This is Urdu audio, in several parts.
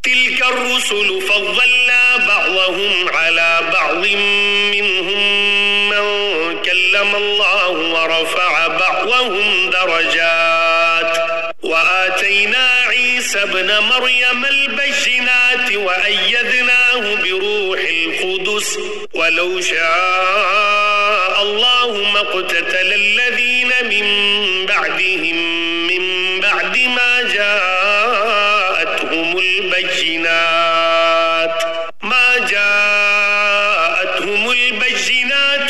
تلك الرسل فضلنا بعضهم على بعض منهم من كلم الله ورفع بعضهم درجات وآتينا عيسى ابن مريم البينات وأيدناه بروح القدس ولو شاء الله ما اقتتل الذين من بعدهم من بعد ما جاءتهم البينات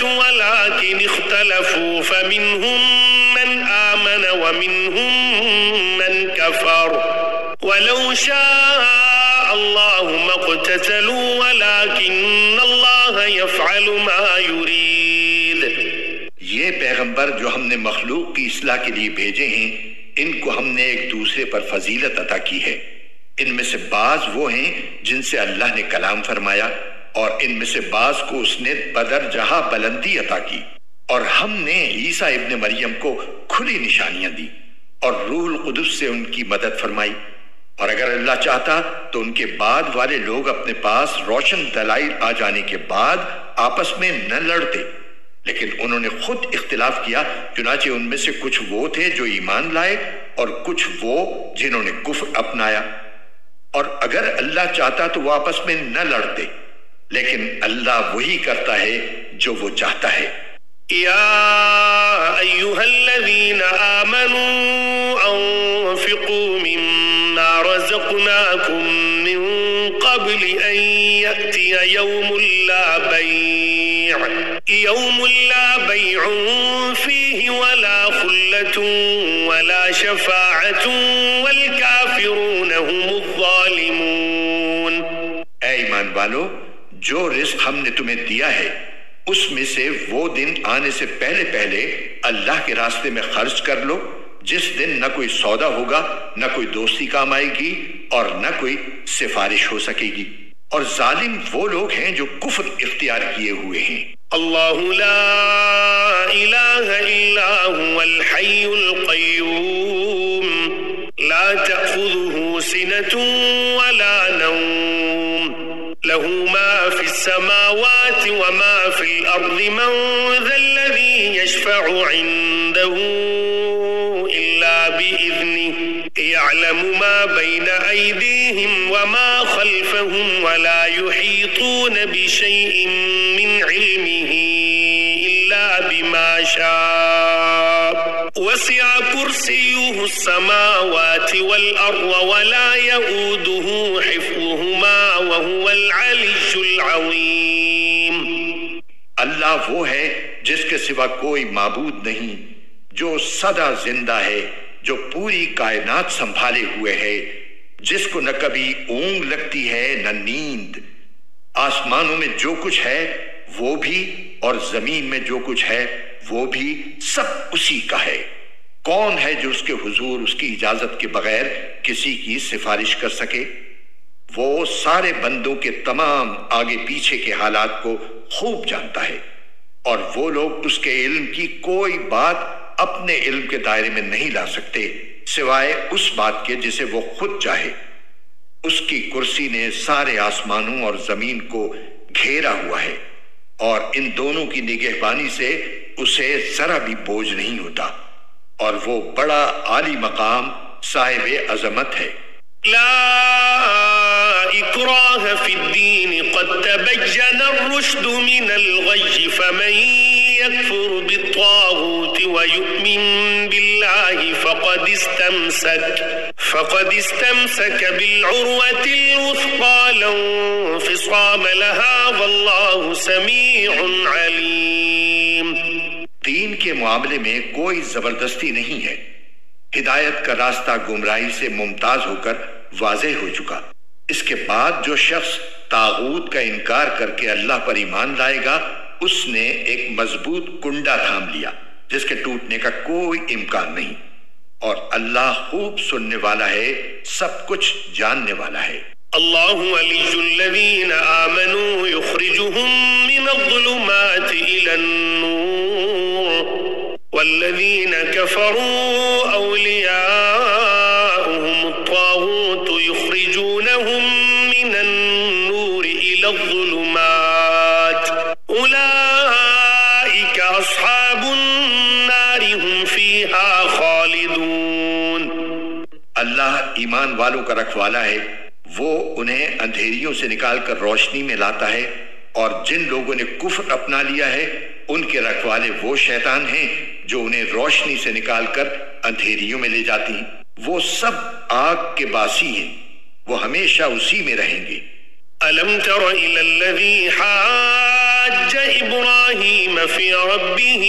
ولكن اختلفوا فمنهم من آمن ومنهم من كفر ولو شاء الله ما اقتتلوا ولكن الله يفعل ما يريد. یہ پیغمبر جو ہم نے مخلوق کی اصلاح کے لیے بھیجے ہیں ان کو ہم نے ایک دوسرے پر فضیلت عطا کی ہے. ان میں سے بعض وہ ہیں جن سے اللہ نے کلام فرمایا اور ان میں سے بعض کو اس نے بدرجہ بلندی عطا کی اور ہم نے عیسیٰ ابن مریم کو کھلی نشانیاں دی اور روح القدس سے ان کی مدد فرمائی. اور اگر اللہ چاہتا تو ان کے بعد والے لوگ اپنے پاس روشن دلائل آ جانے کے بعد آپس میں نہ لڑتے، لیکن انہوں نے خود اختلاف کیا. چنانچہ ان میں سے کچھ وہ تھے جو ایمان لائے اور کچھ وہ جنہوں نے کفر اپنایا. اور اگر اللہ چاہتا تو وہ آپس میں نہ لڑتے، لیکن اللہ وہی کرتا ہے جو وہ چاہتا ہے. یا ایھا الذین آمنوا انفقوا مما رزقناکم من قبل ان یأتی یوم لا بیع فیہ ولا خلة ولا شفاعة والکافرون هم الظالمون. اے ایمان والو، جو رزق ہم نے تمہیں دیا ہے اس میں سے وہ دن آنے سے پہلے پہلے اللہ کے راستے میں خرچ کر لو جس دن نہ کوئی سودا ہوگا، نہ کوئی دوستی کام آئے گی اور نہ کوئی سفارش ہو سکے گی. اور ظالم وہ لوگ ہیں جو کفر اختیار کیے ہوئے ہیں. اللہ لا الہ الا هو الحی القیوم لا تأخذه سنة ولا نوم له ما في السماوات وما في الأرض من ذا الذي يشفع عنده إلا بإذنه يعلم ما بين أيديهم وما خلفهم ولا يحيطون بشيء من علمه إلا بما شاء وسع كرسيه السماوات والأرض ولا يؤوده حفظهما وهو العلي العظيم. اللہ وہ ہے جس کے سوا کوئی معبود نہیں، جو سدا زندہ ہے، جو پوری کائنات سنبھالے ہوئے ہے، جس کو نہ کبھی اونگ لگتی ہے نہ نیند. آسمانوں میں جو کچھ ہے وہ بھی اور زمین میں جو کچھ ہے وہ بھی سب اسی کا ہے. کون ہے جو اس کے حضور اس کی اجازت کے بغیر کسی کی سفارش کر سکے؟ وہ سارے بندوں کے تمام آگے پیچھے کے حالات کو خوب جانتا ہے اور وہ لوگ اس کے علم کی کوئی بات اپنے علم کے دائرے میں نہیں لا سکتے سوائے اس بات کے جسے وہ خود چاہے. اس کی کرسی نے سارے آسمانوں اور زمین کو گھیرا ہوا ہے اور ان دونوں کی نگہبانی سے اسے ذرا بھی بوجھ نہیں ہوتا اور وہ بڑا عالی مقام صاحب عظمت ہے. لا اکراہ فی الدین قد تبین الرشد من الغی فمن یکفر بالطاغوت ویؤمن باللہ فقد استمسک بالعروة الوثقى لا انفصام لها واللہ سمیع علیم. دین کے معاملے میں کوئی زبردستی نہیں ہے. ہدایت کا راستہ گمراہی سے ممتاز ہو کر واضح ہو چکا. اس کے بعد جو شخص طاغوت کا انکار کر کے اللہ پر ایمان لائے گا اس نے ایک مضبوط کنڈا تھام لیا جس کے ٹوٹنے کا کوئی امکان نہیں اور اللہ خوب سننے والا ہے، سب کچھ جاننے والا ہے. اللہ ولی الذین آمنوا یخرجهم من الظلمات الى النور والذین كفروا اولیاؤهم الطاغوت یخرجونهم من النور إلى الظلمات أولئك أصحاب النار هم فيها خالدون۔ اللہ ایمان والوں کا رکھوالا ہے، وہ انہیں اندھیریوں سے نکال کر روشنی میں لاتا ہے، اور جن لوگوں نے کفر اپنا لیا ہے ان کے رکھوالے وہ شیطان ہیں جو انہیں روشنی سے نکال کر اندھیریوں میں لے جاتی ہیں۔ وہ سب آگ کے باسی ہیں، وہ ہمیشہ اسی میں رہیں گے۔ ألم تر إلى الذي حاج إبراهيم في ربه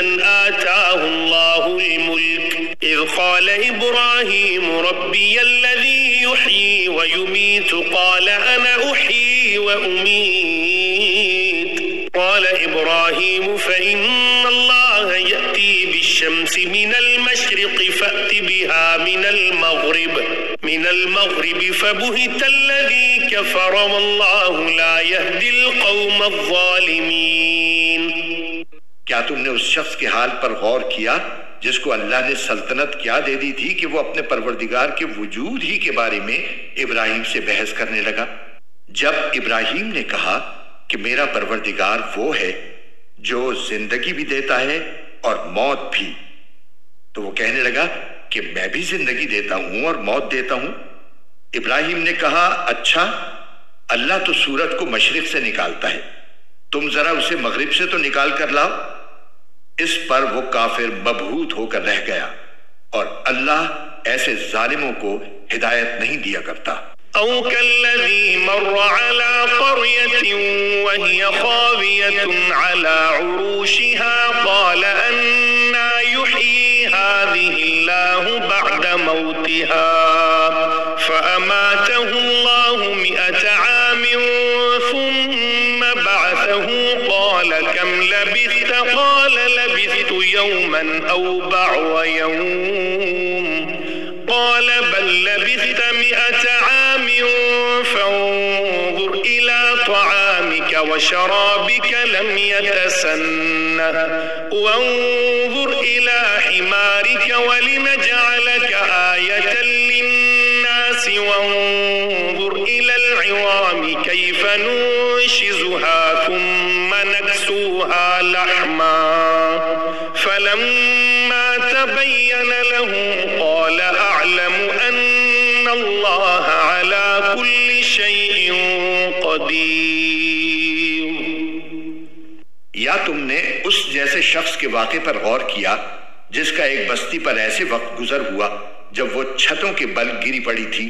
أن آتاه الله الملك إذ قال إبراهيم ربي الذي يحيي ويميت قال أنا أحيي وأميت قال إبراهيم فإن الله يأتي بالشمس من المشرق فأت بها من المغرب فبهت الذي كفر والله لا يهدي القوم الظالمين۔ کیا تم نے اس شخص کے حال پر غور کیا جس کو اللہ نے سلطنت کیا دے دی تھی کہ وہ اپنے پروردگار کے وجود ہی کے بارے میں ابراہیم سے بحث کرنے لگا؟ جب ابراہیم نے کہا کہ میرا پروردگار وہ ہے جو زندگی بھی دیتا ہے اور موت بھی، تو وہ کہنے لگا کہ میں بھی زندگی دیتا ہوں اور موت دیتا ہوں۔ ابراہیم نے کہا اچھا، اللہ تو سورج کو مشرق سے نکالتا ہے، تم ذرا اسے مغرب سے تو نکال کر لاؤ۔ اس پر وہ کافر مبہوت ہو کر رہ گیا، اور اللہ ایسے ظالموں کو ہدایت نہیں دیا کرتا۔ أو كالذي مر على قرية وهي خاوية على عروشها قال أنى يحيي هذه الله بعد موتها فأماته الله 100 عام ثم بعثه قال كم لبثت قال لبثت يوما أو بعض يوم قال بل لبثت 100 عام فانظر إلى طعامك وشرابك لم يتسنه وانظر إلى حمارك ولنجعلك آية للناس وانظر إلى العظام كيف ننشزها ثم نكسوها لحما فلما تبين له قال أعلم أن الله على كل شيء قدير۔ یا تم نے اس جیسے شخص کے واقعے پر غور کیا جس کا ایک بستی پر ایسے وقت گزر ہوا جب وہ چھتوں کے بل گری پڑی تھی؟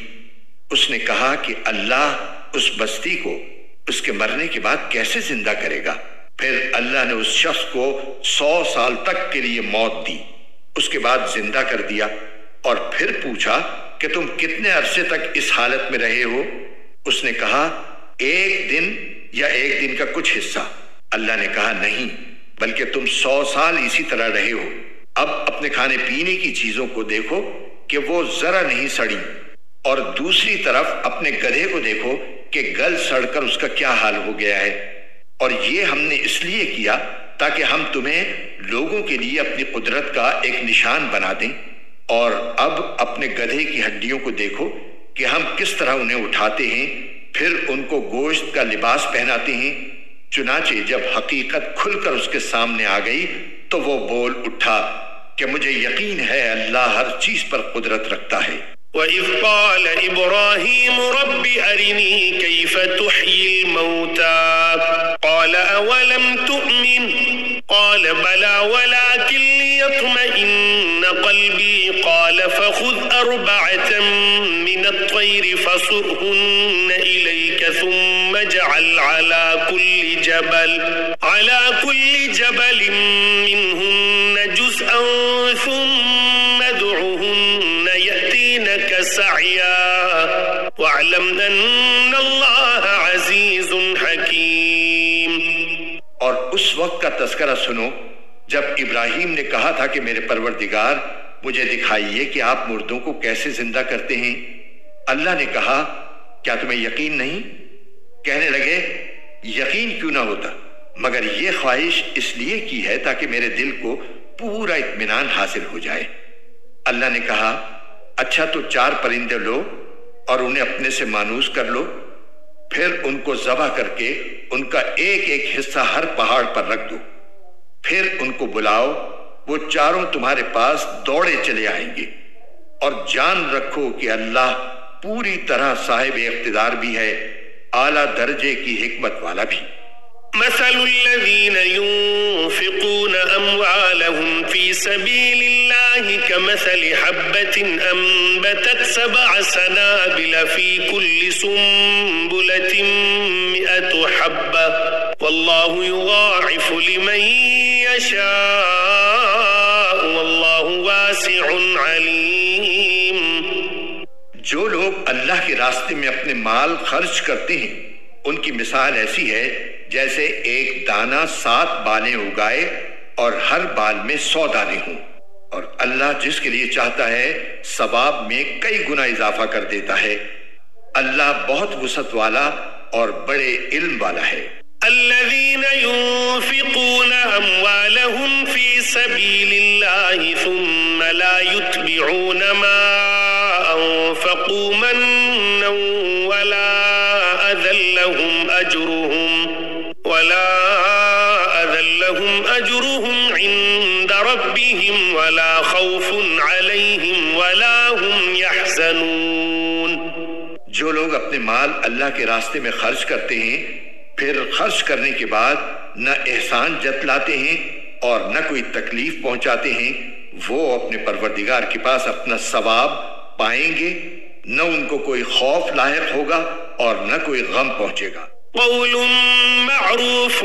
اس نے کہا کہ اللہ اس بستی کو اس کے مرنے کے بعد کیسے زندہ کرے گا؟ پھر اللہ نے اس شخص کو 100 سال تک کے لیے موت دی، اس کے بعد زندہ کر دیا، اور پھر پوچھا کہ تم کتنے عرصے تک اس حالت میں رہے ہو؟ اس نے کہا 1 دن یا 1 دن کا کچھ حصہ۔ اللہ نے کہا نہیں، بلکہ تم 100 سال اسی طرح رہے ہو۔ اب اپنے کھانے پینے کی چیزوں کو دیکھو کہ وہ ذرا نہیں سڑی، اور دوسری طرف اپنے گدھے کو دیکھو کہ گل سڑ کر اس کا کیا حال ہو گیا ہے۔ اور یہ ہم نے اس لیے کیا تاکہ ہم تمہیں لوگوں کے لیے اپنی قدرت کا ایک نشان بنا دیں۔ اور اب اپنے گدھے کی ہڈیوں کو دیکھو کہ ہم کس طرح انہیں اٹھاتے ہیں، پھر ان کو گوشت کا لباس پہناتے ہیں۔ چنانچہ جب حقیقت کھل کر اس کے سامنے آ گئی تو وہ بول اٹھا کہ مجھے یقین ہے اللہ ہر چیز پر قدرت رکھتا ہے۔ وَإِذْ قَالَ إِبْرَاهِيمُ رَبِّ أَرِنِي كَيْفَ تُحْيِي الْمَوْتَى قَالَ أَوَلَمْ تُؤْمِنْ قَالَ بَلَى وَلَكِنْ لِيَطْمَئِنَّ قَلْبِي قَالَ فَخُذْ 4 مِنَ الطَّيْرِ فَصُرْهُنَّ إِلَيْكَ ثُمَّ اجْعَلْ عَلَى كُلِّ جَبَلٍ مِّنْهُنَّ جُزْءًا ثُمَّ ادْعُهُنَّ يَأْتِينَكَ سَعْيًا وَاعْلَمْ أَنَّ اللَّهَ عَزِيزٌ حَكِيمٌ۔ اور اس وقت کا تذکرہ سنو جب ابراہیم نے کہا تھا کہ میرے پروردگار مجھے دکھائیے کہ آپ مردوں کو کیسے زندہ کرتے ہیں۔ اللہ نے کہا کیا تمہیں یقین نہیں؟ کہنے لگے یقین کیوں نہ ہوتا، مگر یہ خواہش اس لیے کی ہے تاکہ میرے دل کو پورا اطمینان حاصل ہو جائے۔ اللہ نے کہا اچھا تو 4 پرندے لو اور انہیں اپنے سے مانوس کر لو، پھر ان کو ذبح کر کے ان کا ایک ایک حصہ ہر پہاڑ پر رکھ دو، پھر ان کو بلاؤ، وہ چاروں تمہارے پاس دوڑے چلے آئیں گے، اور جان رکھو کہ اللہ پوری طرح صاحب اقتدار بھی ہے، اعلیٰ درجے کی حکمت والا بھی۔ مثل الذين ينفقون أموالهم في سبيل الله كمثل حبة أنبتت 7 سنابل في كل سنبلة 100 حبة والله يضاعف لمن يشاء والله واسع عليم۔ جو لوگ اللہ کے راستے میں اپنے مال خرچ کرتے ہیں ان کی مثال ایسی ہے جیسے ایک دانہ 7 بالیں اگائے اور ہر بال میں 100 دانے ہوں، اور اللہ جس کے لیے چاہتا ہے ثواب میں کئی گنا اضافہ کر دیتا ہے۔ اللہ بہت وسعت والا اور بڑے علم والا ہے۔ الذين ينفقون أموالهم في سبيل الله ثم لا يتبعون ما أنفقوا منا ولا أذى لهم أجرهم عند ربهم ولا خوف عليهم ولا هم يحزنون۔ جو لوگ اپنے مال اللہ کے راستے میں خرچ کرتے ہیں پھر خرچ کرنے کے بعد نہ احسان جتلاتے ہیں اور نہ کوئی تکلیف پہنچاتے ہیں، وہ اپنے پروردگار کے پاس اپنا ثواب پائیں گے، نہ ان کو کوئی خوف لاحق ہوگا اور نہ کوئی غم پہنچے گا۔ قول معروف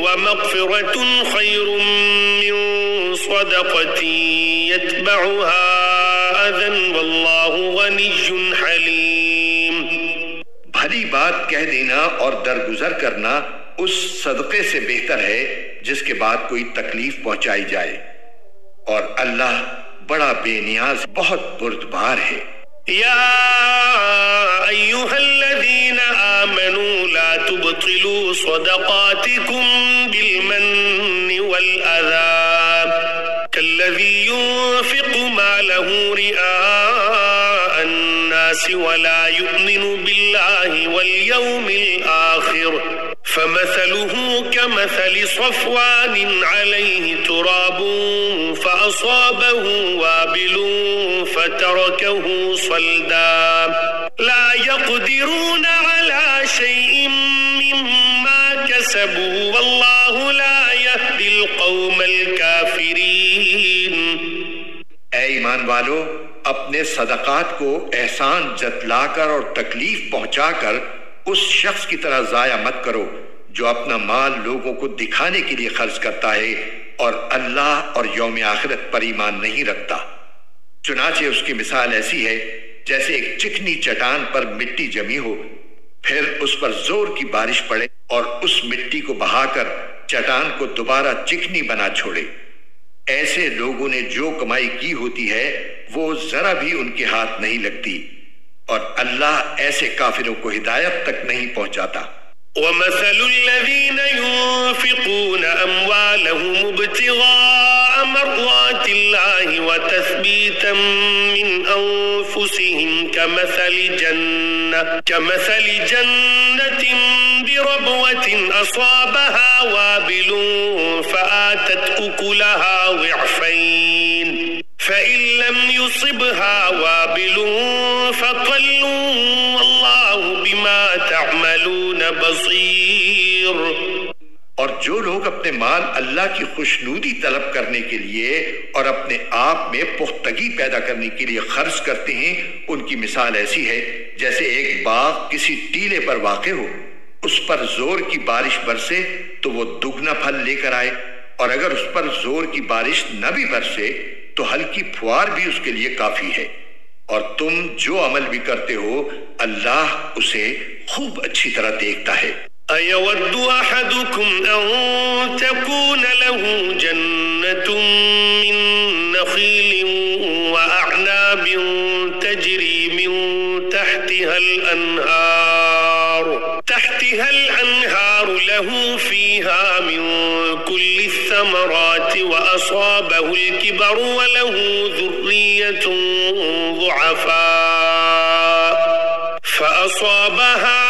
ومغفرة خير من صدقة يتبعها أذى والله غني حليم۔ بھلی بات کہہ دینا اور درگزر کرنا اس صدقے سے بہتر ہے جس کے بعد کوئی تکلیف پہنچائی جائے، اور اللہ بڑا بے نیاز بہت بردبار ہے۔ يا أيها الذين آمنوا لا تبطلوا صدقاتكم بالمن والأذى كالذي ينفق ماله رئاء الناس ولا يؤمن بالله واليوم الآخر فمثله كمثل صفوان عليه تراب فأصابه وابل فتركه صلدا لا يقدرون على شيء مما كسبوا والله لا يهدي القوم الكافرين۔ اے ایمان والو، اپنے صدقات کو احسان جتلا کر اور تکلیف پہنچا کر اس شخص کی طرح ضائع مت کرو جو اپنا مال لوگوں کو دکھانے کے لیے خرچ کرتا ہے اور اللہ اور یوم آخرت پر ایمان نہیں رکھتا۔ چنانچہ اس کی مثال ایسی ہے جیسے ایک چکنی چٹان پر مٹی جمی ہو، پھر اس پر زور کی بارش پڑے اور اس مٹی کو بہا کر چٹان کو دوبارہ چکنی بنا چھوڑے۔ ایسے لوگوں نے جو کمائی کی ہوتی ہے وہ ذرا بھی ان کے ہاتھ نہیں لگتی، اور اللہ ایسے کافروں کو ہدایت تک نہیں پہنچاتا۔ ومثل الذين ينفقون أموالهم ابتغاء مرضات الله وتثبيتا من أنفسهم كمثل جنة بربوة أصابها وابل فآتت أكلها ضعفين فإن لم يصبها وابل فطل والله بما تعملون بصير۔ اور جو لوگ اپنے مال اللہ کی خوشنودی طلب کرنے کے لیے اور اپنے آپ میں پختگی پیدا کرنے کے لیے خرچ کرتے ہیں ان کی مثال ایسی ہے جیسے ایک باغ کسی ٹیلے پر واقع ہو، اس پر زور کی بارش برسے تو وہ دگنا پھل لے کر آئے، اور اگر اس پر زور کی بارش نہ بھی برسے تو ہلکی پھوار بھی اس کے لیے کافی ہے، اور تم جو عمل بھی کرتے ہو اللہ اسے خوب اچھی طرح دیکھتا ہے۔ أَيَوَدُّ أَحَدُكُمْ أَن تَكُونَ لَهُ جَنَّةٌ مِّن نَخِيلٍ وَأَعْنَابٍ تَجْرِي مِن تَحْتِهَا الْأَنْهَارُ لَهُ فِيهَا مِن كُلِّ الثَّمَرَاتِ وَأَصَابَهُ الْكِبَرُ وَلَهُ ذُرِّيَّةٌ ضُعَفَاءُ فأصابها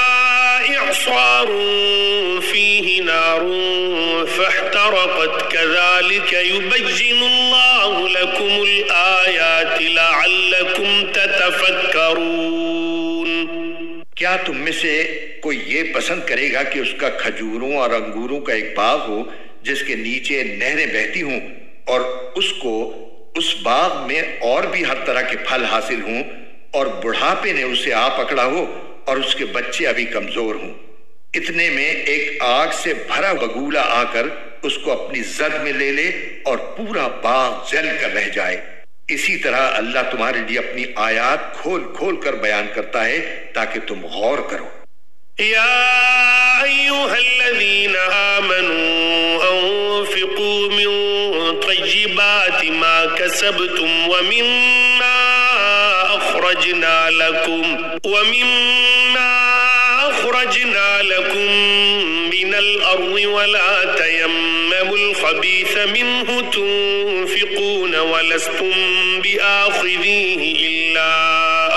إعصار فيه نار فاحترقت كذلك يبين الله لكم الآيات لعلكم تتفكرون۔ کیا تم میں سے کوئی یہ پسند کرے گا کہ اس کا کھجوروں اور انگوروں کا ایک باغ ہو جس کے نیچے نہریں بہتی ہوں، اور اس کو اس باغ میں اور بھی ہر طرح کے پھل حاصل ہوں، اور بڑھاپے نے اسے آ پکڑا ہو اور اس کے بچے ابھی کمزور ہوں؟ اتنے میں ایک آگ سے بھرا بگولا آ کر اس کو اپنی زد میں لے لے اور پورا باغ جل کر رہ جائے۔ اسی طرح اللہ تمہارے لیے اپنی آیات کھول کھول کر بیان کرتا ہے تاکہ تم غور کرو۔ يا أيها الذين آمنوا أنفقوا من طيبات ما كسبتم ومما أخرجنا لكم من الأرض ولا تيمموا الخبيث منه تنفقون ولستم بآخذيه إلا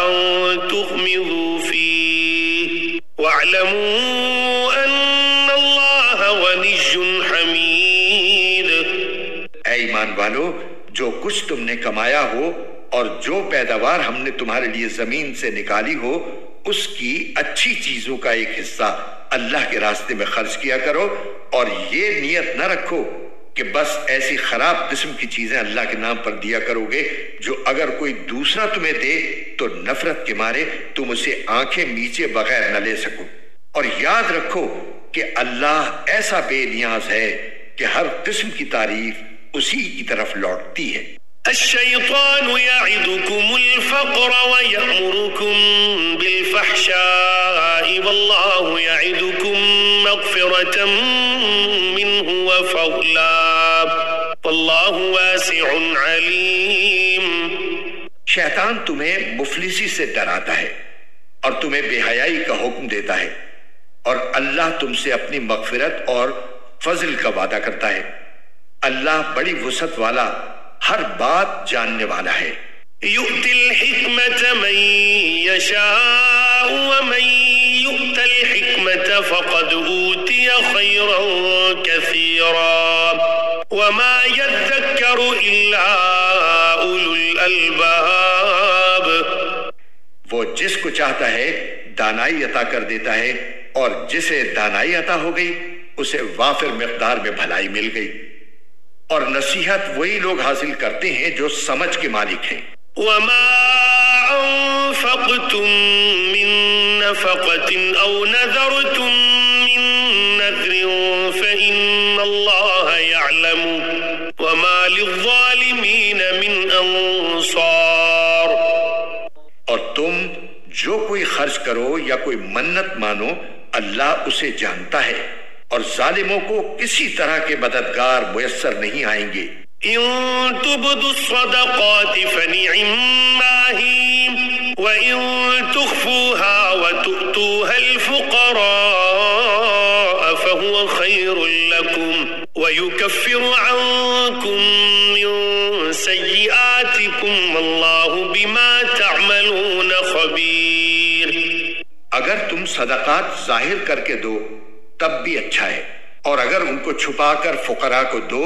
أن تغمضوا فيه واعلموا أن الله غني حميد۔ اے ایمان والو، جو کچھ تم نے کمایا ہو اور جو پیداوار ہم نے تمہارے لیے زمین سے نکالی ہو، اس کی اچھی چیزوں کا ایک حصہ اللہ کے راستے میں خرچ کیا کرو، اور یہ نیت نہ رکھو کہ بس ایسی خراب قسم کی چیزیں اللہ کے نام پر دیا کرو گے جو اگر کوئی دوسرا تمہیں دے تو نفرت کے مارے تم اسے آنکھیں میچے بغیر نہ لے سکو۔ اور یاد رکھو کہ اللہ ایسا بے نیاز ہے کہ ہر قسم کی تعریف اسی کی طرف لوٹتی ہے۔ الشيطان يعدكم الفقر ويأمركم بالفحشاء والله يعدكم مغفرة منه وفضلا والله واسع عليم۔ شیطان تمہیں مفلسی سے ڈراتا ہے اور تمہیں بے حیائی کا حکم دیتا ہے، اور اللہ تم سے اپنی مغفرت اور فضل کا وعدہ کرتا ہے۔ اللہ بڑی وسعت والا، ہر بات جاننے والا ہے۔ يؤتي الحكمة من يشاء ومن يؤت الحكمة فقد أوتي خيرا كثيرا وما يذكر إلا أولو الألباب۔ وہ جس کو چاہتا ہے دانائی عطا کر دیتا ہے، اور جسے دانائی عطا ہو گئی اسے وافر مقدار میں بھلائی مل گئی، اور نصیحت وہی لوگ حاصل کرتے ہیں جو سمجھ کے مالک ہیں۔ وما أنفقتم من نفقة أو نذرتم من نذر فإن الله يعلم وما للظالمين من أنصار۔ اور تم جو کوئی خرچ کرو یا کوئی منت مانو، اللہ اسے جانتا ہے، اور ظالموں کو کسی طرح کے مددگار میسر نہیں آئیں گے۔ إن تبدوا الصدقات فنعما هي وإن تخفوها وتؤتوها الفقراء فهو خير لكم ويكفر عنكم من سيئاتكم والله بما تعملون خبير۔ اگر تم صدقات ظاہر کر کے دو تب بھی اچھا ہے، اور اگر ان کو چھپا کر فقراء کو دو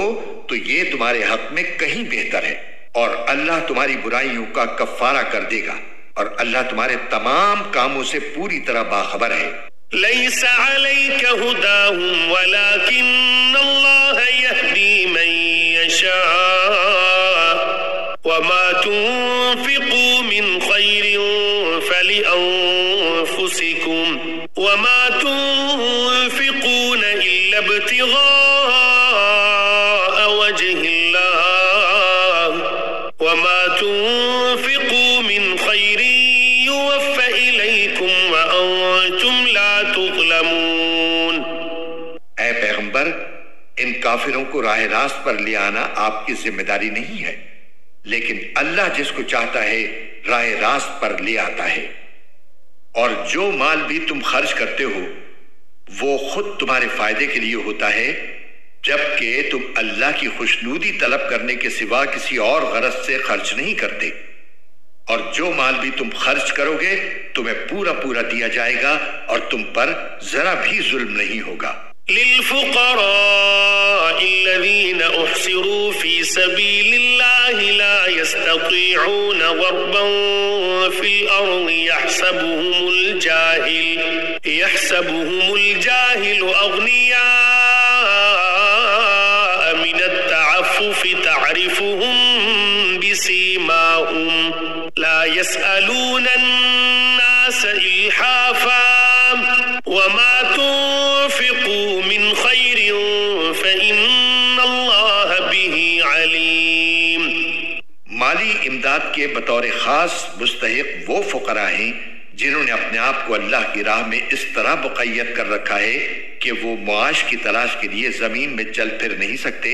تو یہ تمہارے حق میں کہیں بہتر ہے، اور اللہ تمہاری برائیوں کا کفارہ کر دے گا، اور اللہ تمہارے تمام کاموں سے پوری طرح باخبر ہے۔ ليس عليك هداهم ولكن الله يهدي من يشاء وما تنفقوا من خير فلأنفسكم وما تنفقون إلا ابتغاء وجه الله وما تنفقوا من خير يوفى إليكم وأنتم لا تظلمون۔ اے پیغمبر، ان کافروں کو راہ راست پر لے آنا آپ کی ذمہ داری نہیں ہے، لیکن اللہ جس کو چاہتا ہے راہ راست پر لے آتا ہے، اور جو مال بھی تم خرچ کرتے ہو وہ خود تمہارے فائدے کے لیے ہوتا ہے، جبکہ تم اللہ کی خوشنودی طلب کرنے کے سوا کسی اور غرض سے خرچ نہیں کرتے، اور جو مال بھی تم خرچ کرو گے تمہیں پورا پورا دیا جائے گا اور تم پر ذرا بھی ظلم نہیں ہوگا. للفقراء الذين احصروا في سبيل الله لا يستطيعون ضربا في الأرض يحسبهم الجاهل أغنياء من التعفف تعرفهم بسيماهم لا يسألون الناس إلحافا وما تنفقوا من خير فإن الله به عليم. مالی امداد کے بطور خاص مستحق وہ فقراء ہیں جنہوں نے اپنے آپ کو اللہ کی راہ میں اس طرح مقید کر رکھا ہے کہ وہ معاش کی تلاش کے لیے زمین میں چل پھر نہیں سکتے،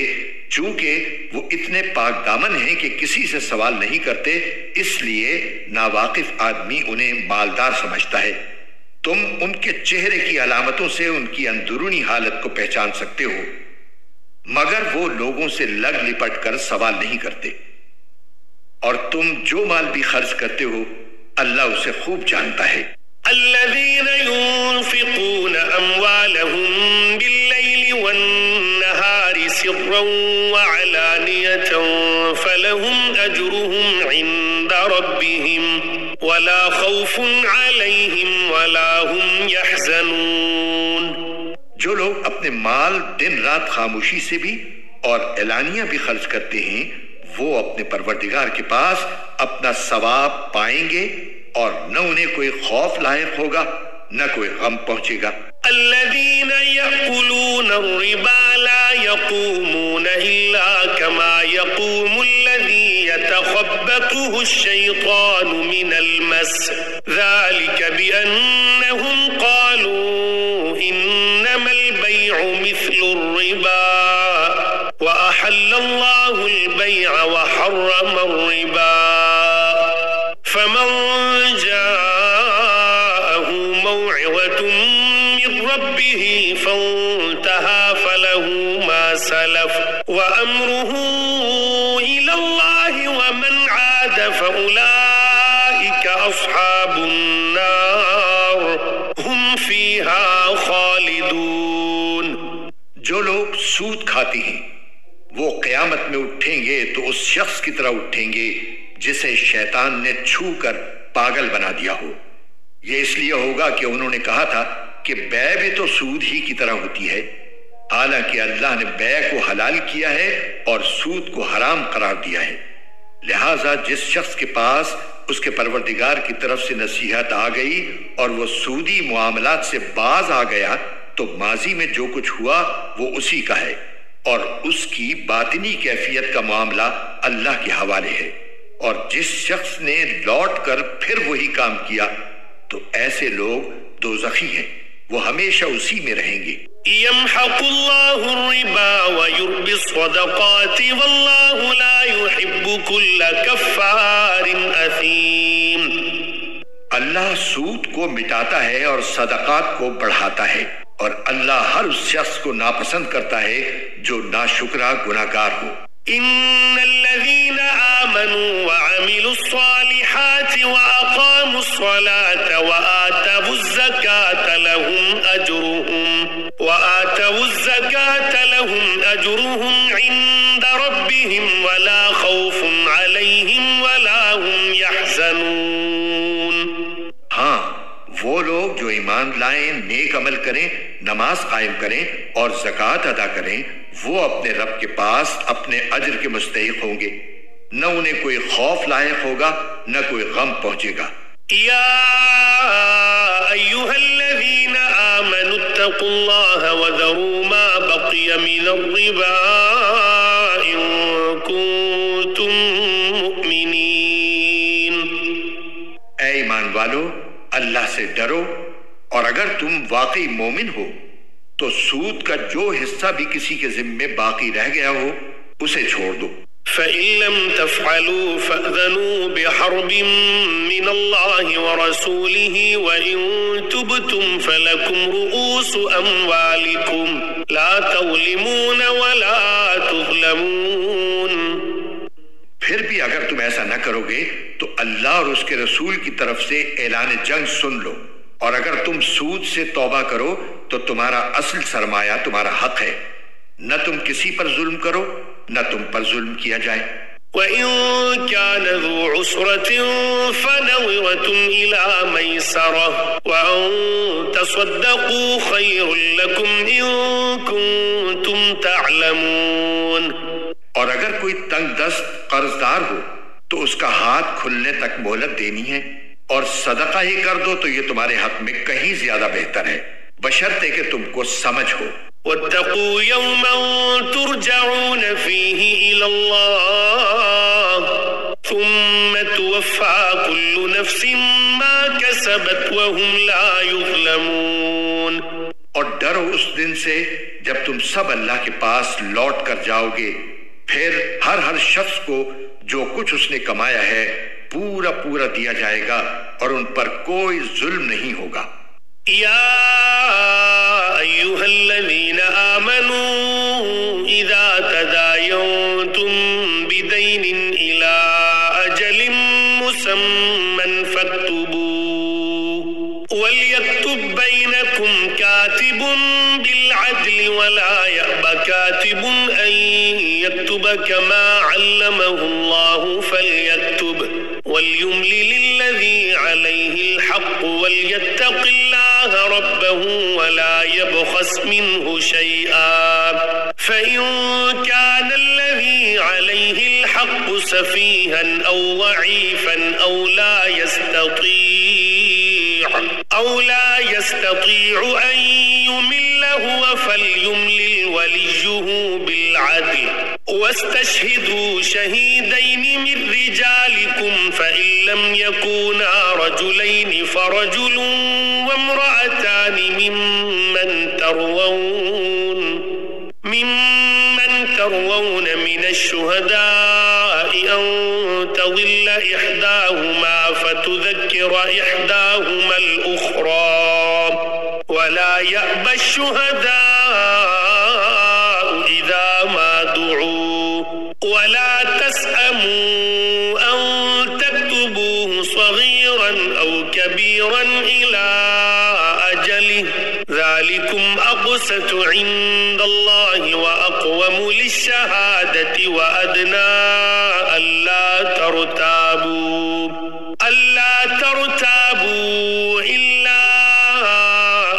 چونکہ وہ اتنے پاک دامن ہیں کہ کسی سے سوال نہیں کرتے، اس لیے ناواقف آدمی انہیں مالدار سمجھتا ہے. تم ان کے چہرے کی علامتوں سے ان کی اندرونی حالت کو پہچان سکتے ہو، مگر وہ لوگوں سے لگ لپٹ کر سوال نہیں کرتے. اور تم جو مال بھی خرچ کرتے ہو اللہ اسے خوب جانتا ہے. الذين ينفقون أموالهم بالليل والنهار سرا وعلانية فلهم أجرهم عند ربهم ولا خوف عليهم ولا هم يحزنون. جو لوگ اپنے مال دن رات خاموشی سے بھی اور اعلانیہ بھی خرچ کرتے ہیں وہ اپنے پروردگار کے پاس اپنا ثواب پائیں گے اور نہ انہیں کوئی خوف لاحق ہوگا نہ کوئی غم پہنچے گا. الذين يأكلون الربا لا يقومون إلا كما يقوم الذي يتخبطه الشيطان من المس ذلك بأنهم قالوا إنما البيع مثل الربا وأحل الله البيع وحرم الربا فمن جاءه موعظة من ربه فانتهى فله ما سلف وأمره إلى الله ومن عاد فأولئك أصحاب النار هم فيها خالدون. جو لوگ سود کھاتے ہیں وہ قیامت میں اٹھیں گے تو اس شخص کی طرح اٹھیں گے جسے شیطان نے چھو کر پاگل بنا دیا ہو. یہ اس لیے ہوگا کہ انہوں نے کہا تھا کہ بیع بھی تو سود ہی کی طرح ہوتی ہے، حالانکہ اللہ نے بیع کو حلال کیا ہے اور سود کو حرام قرار دیا ہے. لہٰذا جس شخص کے پاس اس کے پروردگار کی طرف سے نصیحت آ گئی اور وہ سودی معاملات سے باز آ گیا تو ماضی میں جو کچھ ہوا وہ اسی کا ہے اور اس کی باطنی کیفیت کا معاملہ اللہ کے حوالے ہے. اور جس شخص نے لوٹ کر پھر وہی کام کیا تو ایسے لوگ دوزخی ہیں، وہ ہمیشہ اسی میں رہیں گے. يمحق الله الربا ويربي الصدقات والله لا يحب كل كفار أثيم. اللہ سود کو مٹاتا ہے اور صدقات کو بڑھاتا ہے اور اللہ ہر اس شخص کو ناپسند کرتا ہے جو ناشکرا گناہگار ہو. إن الذين آمنوا وعملوا الصالحات وأقاموا الصلاة وآتوا الزكاة لهم أجرهم عند ربهم ولا خوف عليهم ولا هم يحزنون. ہاں وہ لوگ جو ایمان لائیں، نیک عمل کریں، نماز قائم کریں اور زکوٰۃ ادا کریں وہ اپنے رب کے پاس اپنے اجر کے مستحق ہوں گے، نہ انہیں کوئی خوف لاحق ہوگا نہ کوئی غم پہنچے گا. يا أيها الذين آمنوا اتقوا الله وذروا ما بقي من الربا إن كنتم مؤمنين. اے ایمان والو اللہ سے ڈرو اور اگر تم واقعی مومن ہو تو سود کا جو حصہ بھی کسی کے ذمے باقی رہ گیا ہو اسے چھوڑ دو. فإن لم تفعلوا فأذنوا بحرب من الله ورسوله وإن تبتم فلكم رؤوس أموالكم لا تظلمون ولا تظلمون. پھر بھی ابھی اگر تم ایسا نہ کرو گے تو اللہ اور اس کے رسول کی طرف سے اعلان جنگ سن لو، اور اگر تم سود سے توبہ کرو تو تمہارا اصل سرمایہ تمہارا حق ہے، نہ تم کسی پر ظلم کرو نہ تم پر ظلم کیا جائے۔ وَإِن كَانَ ذُو عُسْرَةٍ فَنَظِرَةٌ إِلَى مَيْسَرَةٍ وَأَن تَصَدَّقُوا خَيْرٌ لَكُمْ إِن كُنتُمْ تَعْلَمُونَ۔ اور اگر کوئی تنگ دست قرض دار ہو تو اس کا ہاتھ کھلنے تک مہلت دینی ہے، اور صدقہ ہی کر دو تو یہ تمہارے حق میں کہیں زیادہ بہتر ہے، بشرطے کہ تم کو سمجھ ہو۔ وَاتَّقُوا يَوْمًا تُرْجَعُونَ فِيهِ إِلَى اللَّهِ ثُمَّ تُوَفَّى كُلُّ نَفْسٍ مَا كَسَبَتْ وَهُمْ لَا يُظْلَمُونَ۔ اور ڈرو اس دن سے جب تم سب اللہ کے پاس لوٹ کر جاؤ گے، پھر ہر شخص کو جو کچھ اس نے کمایا ہے پورا پورا دیا جائے گا، اور ان پر کوئی ظلم نہیں ہوگا۔ یا ایھا الذین آمنوا اذا تداینتم بدین الی اجل مسمى فاکتبوه وليكتب بینکم کاتب بالعدل ولا یأب کاتب ان یکتب کما علمه اللہ فلیکتب وليملل الذي عليه الحق وليتق الله ربه ولا يبخس منه شيئا فإن كان الذي عليه الحق سفيها أو ضعيفا أو لا يستطيع أن يمل هو فليملل وليه بالعدل واستشهدوا شهيدين من رجالكم فإن لم يكونا رجلين فرجل وامرأتان ممن ترضون من الشهداء أن تضل إحداهما فتذكر إحداهما الأخرى ولا يأبى الشهداء إذا ما دعوا ولا تسأموا أن تكتبوه صغيرا أو كبيرا إلى أجله ذلكم أقسط عند الله وأقوم للشهادة وأدنى ألا ترتابوا إلا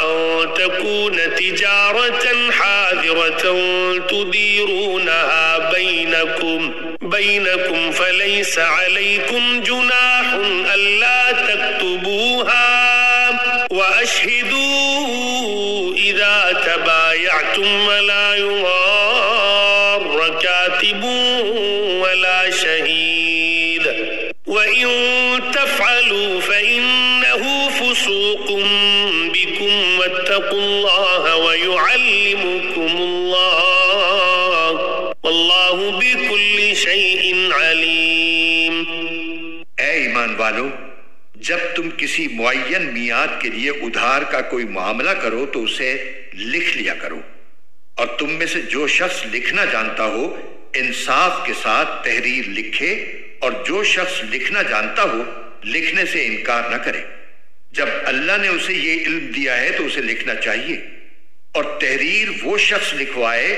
أن تكون تجارة حاضرة تديرونها بينكم فليس عليكم جناح ألا تكتبوها وأشهدوا إذا تبايعتم ولا يضار كاتب ولا شهيد وإن تفعلوا فإنه فسوق بكم واتقوا الله ويعلمكم الله والله بكل شيء عليم۔ اے ایمان والو، جب تم کسی معین میعاد کے لیے ادھار کا کوئی معاملہ کرو تو اسے لکھ لیا کرو، اور تم میں سے جو شخص لکھنا جانتا ہو انصاف کے ساتھ تحریر لکھے، اور جو شخص لکھنا جانتا ہو لکھنے سے انکار نہ کرے۔ جب اللہ نے اسے یہ علم دیا ہے تو اسے لکھنا چاہیے، اور تحریر وہ شخص لکھوائے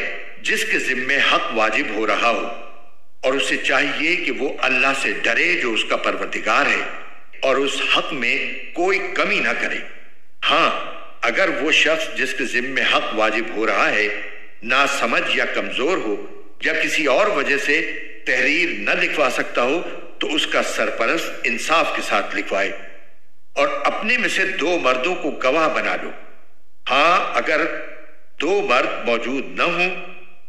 جس کے ذمے حق واجب ہو رہا ہو، اور اسے چاہیے کہ وہ اللہ سے ڈرے جو اس کا پروردگار ہے، اور اس حق میں کوئی کمی نہ کرے۔ ہاں، اگر وہ شخص جس کے ذمے حق واجب ہو رہا ہے ناسمجھ یا کمزور ہو، یا کسی اور وجہ سے تحریر نہ لکھوا سکتا ہو، تو اس کا سرپرست انصاف کے ساتھ لکھوائے، اور اپنے میں سے 2 مردوں کو گواہ بنا لو۔ ہاں، اگر 2 مرد موجود نہ ہوں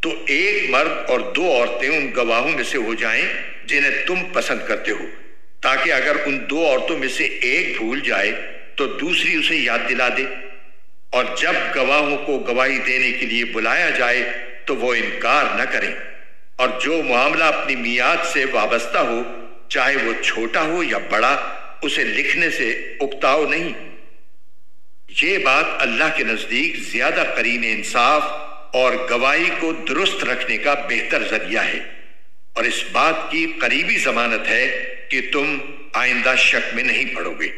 تو 1 مرد اور 2 عورتیں ان گواہوں میں سے ہو جائیں جنہیں تم پسند کرتے ہو، تاکہ اگر ان 2 عورتوں میں سے ایک بھول جائے تو دوسری اسے یاد دلا دے، اور جب گواہوں کو گواہی دینے کے لیے بلایا جائے تو وہ انکار نہ کریں، اور جو معاملہ اپنی میعاد سے وابستہ ہو چاہے وہ چھوٹا ہو یا بڑا اسے لکھنے سے اکتاؤ نہیں۔ یہ بات اللہ کے نزدیک زیادہ قرین انصاف اور گواہی کو درست رکھنے کا بہتر ذریعہ ہے۔ اور اس بات کی قریبی ضمانت ہے کہ تم آئندہ شک میں نہیں پڑو گے۔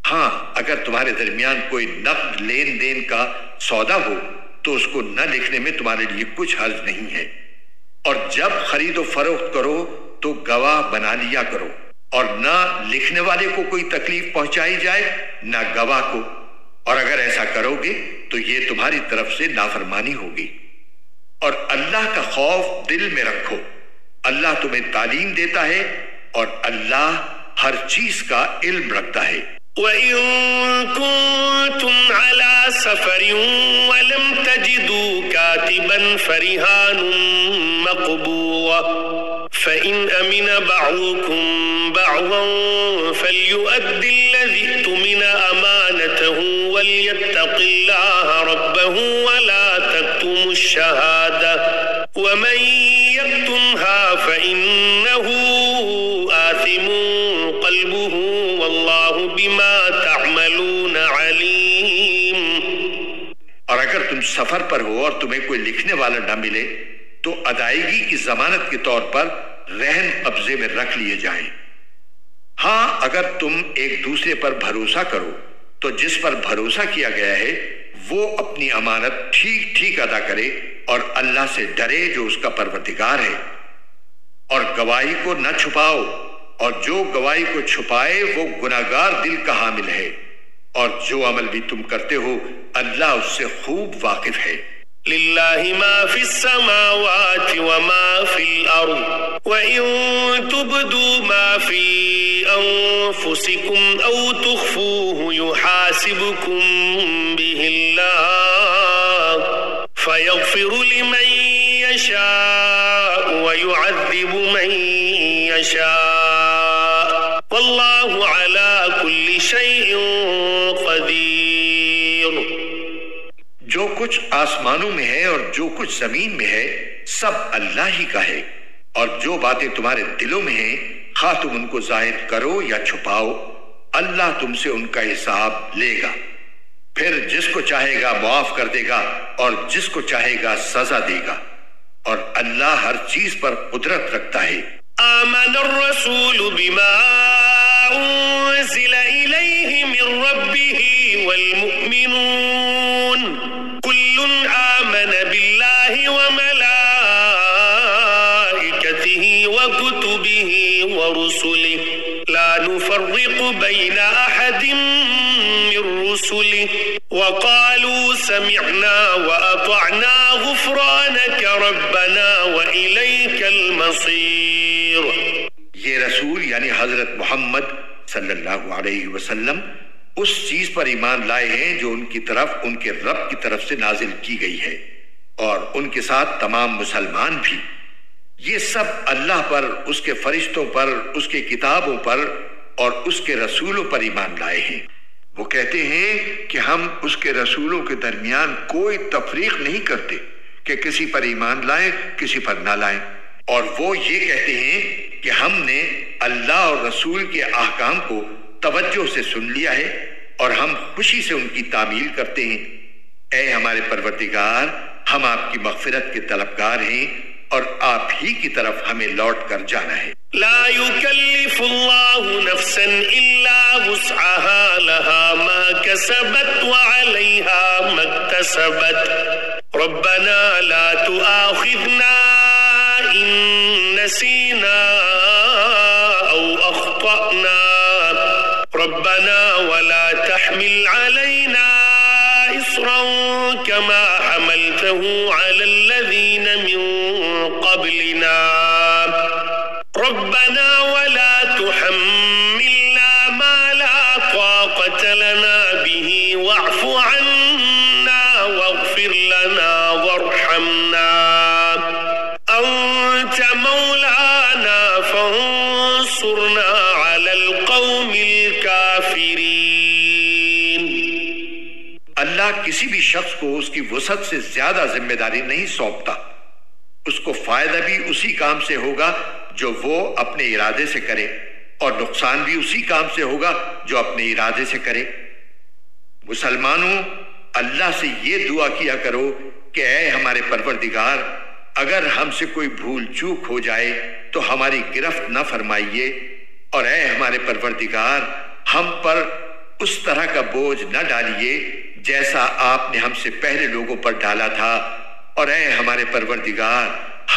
ہاں اگر تمہارے درمیان کوئی نقد لین دین کا سودا ہو تو اس کو نہ لکھنے میں تمہارے لیے کچھ حرج نہیں ہے، اور جب خرید و فروخت کرو تو گواہ بنا لیا کرو، اور نہ لکھنے والے کو کوئی تکلیف پہنچائی جائے نہ گواہ کو، اور اگر ایسا کرو گے تو یہ تمہاری طرف سے نافرمانی ہوگی۔ اور اللہ کا خوف دل میں رکھو، اللہ تمہیں تعلیم دیتا ہے اور اللہ ہر چیز کا علم رکھتا ہے۔ وَإِن كُنتُمْ عَلَى سَفَرٍ وَلَمْ تَجِدُوا كَاتِبًا فَرِهَانٌ مَقْبُوضَةٌ فَإِنْ أَمِنَ بَعْضُكُمْ بَعْضًا فَلْيُؤَدِّ الَّذِي اؤْتُمِنَ أَمَانَتَهُ وَلْيَتَّقِ اللَّهَ رَبَّهُ وَلَا تَكْتُمُوا الشَّهَادَةَ وَمَنْ يَكْتُمْهَا فَإِنَّهُ آثِمٌ قَلْبُهُ وَاللَّهُ بِمَا تَعْمَلُونَ عَلِيمٌ۔ اور اگر تم سفر پر ہو اور تمہیں کوئی لکھنے والا نہ ملے تو ادائیگی کی ضمانت کے طور پر رہن قبضے میں رکھ لیے جائیں۔ ہاں اگر تم ایک دوسرے پر بھروسہ کرو تو جس پر بھروسہ کیا گیا ہے وہ اپنی امانت ٹھیک ٹھیک ادا کرے اور اللہ سے ڈرے جو اس کا پروردگار ہے، اور گواہی کو نہ چھپاؤ، اور جو گواہی کو چھپائے وہ گناہگار دل کا حامل ہے، اور جو عمل بھی تم کرتے ہو اللہ اس سے خوب واقف ہے۔ لِلَّهِ مَا فِي السَّمَاوَاتِ وَمَا فِي الْأَرْضِ وَإِن تُبْدُوا مَا فِي أَنفُسِكُمْ أَوْ تُخْفُوهُ يُحَاسِبْكُم بِهِ اللَّهُ فَيَغْفِرُ لِمَن يَشَاءُ وَيُعَذِّبُ مَن يَشَاءُ وَاللَّهُ عَلَى كُلِّ شَيْءٍ قَدِيرٌ۔ جو کچھ آسمانوں میں ہے اور جو کچھ زمین میں ہے سب اللہ ہی کا ہے، اور جو باتیں تمہارے دلوں میں ہیں خواہ تم ان کو ظاہر کرو یا چھپاؤ اللہ تم سے ان کا حساب لے گا، پھر جس کو چاہے گا معاف کر دے گا اور جس کو چاہے گا سزا دے گا، اور اللہ ہر چیز پر قدرت رکھتا ہے۔ آمن الرسول بما انزل الیہ من ربہ والمؤمنون كل آمن بالله وملائكته وكتبه ورسله لا نفرق بين أحد من رسله وقالوا سمعنا وأطعنا غفرانك ربنا وإليك المصير۔ یہ رسول یعنی حضرت محمد صلی اللہ علیہ وسلم اس چیز پر ایمان لائے ہیں جو ان کی طرف ان کے رب کی طرف سے نازل کی گئی ہے، اور ان کے ساتھ تمام مسلمان بھی، یہ سب اللہ پر، اس کے فرشتوں پر، اس کے کتابوں پر اور اس کے رسولوں پر ایمان لائے ہیں۔ وہ کہتے ہیں کہ ہم اس کے رسولوں کے درمیان کوئی تفریق نہیں کرتے کہ کسی پر ایمان لائیں کسی پر نہ لائیں، اور وہ یہ کہتے ہیں کہ ہم نے اللہ اور رسول کے احکام کو توجہ سے سن لیا ہے اور ہم خوشی سے ان کی تعمیل کرتے ہیں۔ اے ہمارے پروردگار، ہم آپ کی مغفرت کے طلبگار ہیں اور آپ ہی کی طرف ہمیں لوٹ کر جانا ہے۔ لا يكلف الله نفسا إلا وسعها لها ما كسبت وعليها ما اكتسبت ربنا لا تؤاخذنا إن نسينا أو أخطأنا ربنا ولا تحمل علينا إصرا كما حملته على الذين من قبلنا ربنا ولا تحملنا ما لا طاقة لنا به واعف عنا واغفر لنا وارحمنا أنت مولانا فانصرنا على القوم الكافرين۔ اللہ کسی بھی شخص کو اس کی وسعت سے زیادہ ذمہ داری نہیں سونپتا، اس کو فائدہ بھی اسی کام سے ہوگا جو وہ اپنے ارادے سے کرے، اور نقصان بھی اسی کام سے ہوگا جو اپنے ارادے سے کرے۔ مسلمانوں، اللہ سے یہ دعا کیا کرو کہ اے ہمارے پروردگار، اگر ہم سے کوئی بھول چوک ہو جائے تو ہماری گرفت نہ فرمائیے، اور اے ہمارے پروردگار ہم پر اس طرح کا بوجھ نہ ڈالیے جیسا آپ نے ہم سے پہلے لوگوں پر ڈالا تھا، اور اے ہمارے پروردگار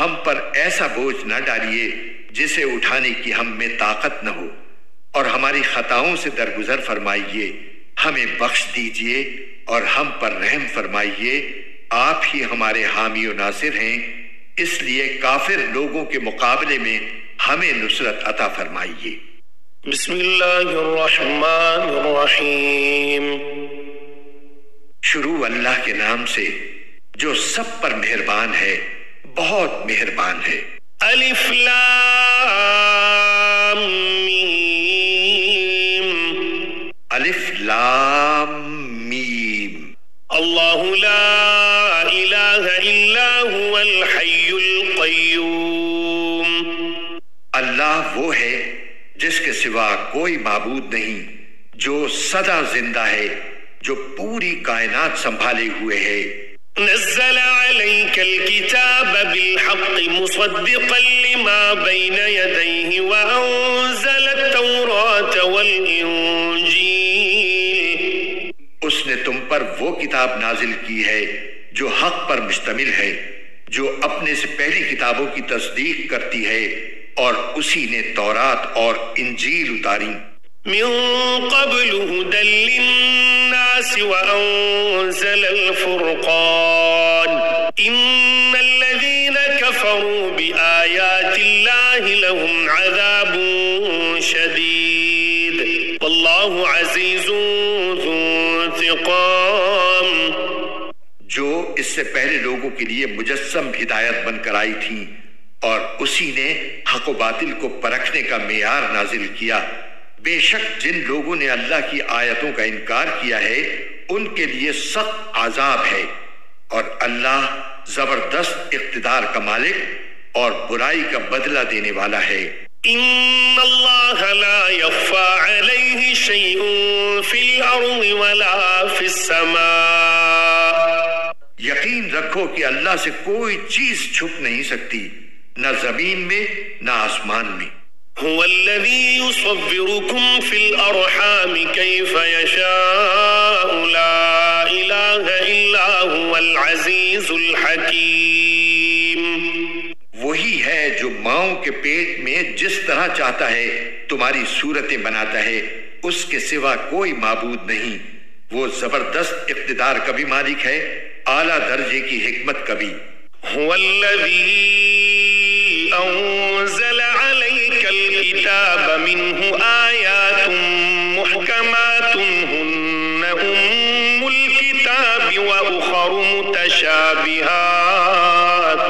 ہم پر ایسا بوجھ نہ ڈالیے جسے اٹھانے کی ہم میں طاقت نہ ہو، اور ہماری خطاؤں سے درگزر فرمائیے، ہمیں بخش دیجئے اور ہم پر رحم فرمائیے، آپ ہی ہمارے حامی و ناصر ہیں، اس لیے کافر لوگوں کے مقابلے میں ہمیں نصرت عطا فرمائیے۔ بسم اللہ الرحمن الرحیم۔ شروع اللہ کے نام سے جو سب پر مہربان ہے، بہت مہربان ہے۔ الف لام میم۔ الف لام میم۔ اللہ لا الہ الا هو الحی القیوم۔ اللہ وہ ہے جس کے سوا کوئی معبود نہیں، جو سدا زندہ ہے، جو پوری کائنات سنبھالے ہوئے ہے۔ نزل عليك الكتاب بالحق مصدقا لما بين يديه وأنزل التوراة والإنجيل۔ اس نے تم پر وہ کتاب نازل کی ہے جو حق پر مشتمل ہے، جو اپنے سے پہلی کتابوں کی تصدیق کرتی ہے، اور اسی نے تورات اور انجیل اتاری۔ من قبل هدى للناس وأنزل الفرقان إن الذين كفروا بآيات الله لهم عذاب شديد والله عزيز ذو انتقام۔ جو اس سے پہلے لوگوں کے لیے مجسم ہدایت بن کر آئی تھی، اور اسی نے حق و باطل کو پرکھنے کا معیار نازل کیا۔ بے شک جن لوگوں نے اللہ کی آیتوں کا انکار کیا ہے ان کے لیے سخت عذاب ہے، اور اللہ زبردست اقتدار کا مالک اور برائی کا بدلہ دینے والا ہے۔ ان اللہ لا يخفى عليه شيء في الارض ولا في السماء۔ یقین رکھو کہ اللہ سے کوئی چیز چھپ نہیں سکتی، نہ زمین میں نہ آسمان میں۔ هو الذي يصوركم في الأرحام كيف يشاء لا إله إلا هو العزيز الحكيم۔ وہی ہے جو ماؤں کے پیٹ میں جس طرح چاہتا ہے تمہاری صورتیں بناتا ہے، اس کے سوا کوئی معبود نہیں، وہ زبردست اقتدار کا بھی مالک ہے، اعلیٰ درجے کی حکمت کا بھی۔ هو الذي أنزل عليك الكتاب منه آيات محكمات هن أم الكتاب وأخر متشابهات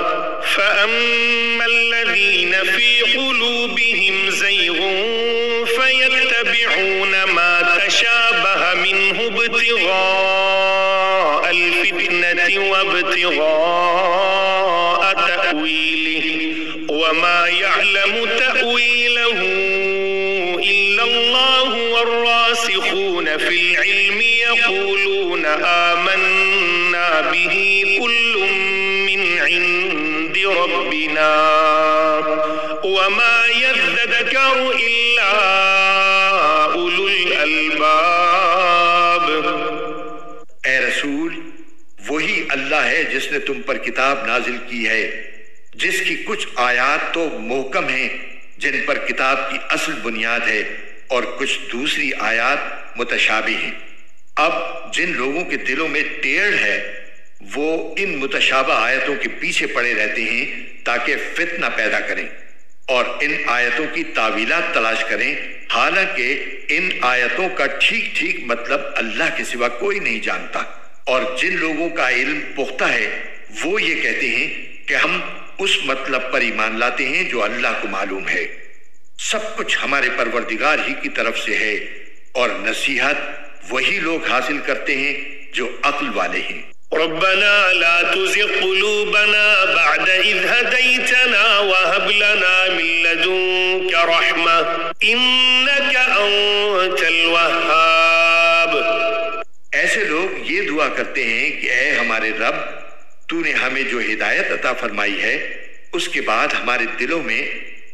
فأما الذين في قلوبهم زيغ فيتبعون ما تشابه منه ابتغاء الفتنة وابتغاء تأويله وما يعلم تأويله إلا الله والراسخون في العلم يقولون آمنا به كل من عند ربنا وما يذكر إلا أولو الألباب۔ اے رسول، وہی اللہ ہے جس نے تم پر کتاب نازل کی ہے، جس کی کچھ آیات تو محکم ہیں جن پر کتاب کی اصل بنیاد ہے، اور کچھ دوسری آیات متشابہ ہیں۔ اب جن لوگوں کے دلوں میں ٹیڑھ ہے وہ ان متشابہ آیتوں کے پیچھے پڑے رہتے ہیں تاکہ فتنہ پیدا کریں اور ان آیتوں کی تعویلات تلاش کریں، حالانکہ ان آیتوں کا ٹھیک ٹھیک مطلب اللہ کے سوا کوئی نہیں جانتا۔ اور جن لوگوں کا علم پختہ ہے وہ یہ کہتے ہیں کہ ہم اس مطلب پر ایمان لاتے ہیں جو اللہ کو معلوم ہے۔ سب کچھ ہمارے پروردگار ہی کی طرف سے ہے، اور نصیحت وہی لوگ حاصل کرتے ہیں جو عقل والے ہیں۔ ربنا لا تزغ قلوبنا بعد إذ هديتنا وهب لنا من لدنك رحمة إنك أنت الوهاب۔ ایسے لوگ یہ دعا کرتے ہیں کہ اے ہمارے رب، تو نے ہمیں جو ہدایت عطا فرمائی ہے اس کے بعد ہمارے دلوں میں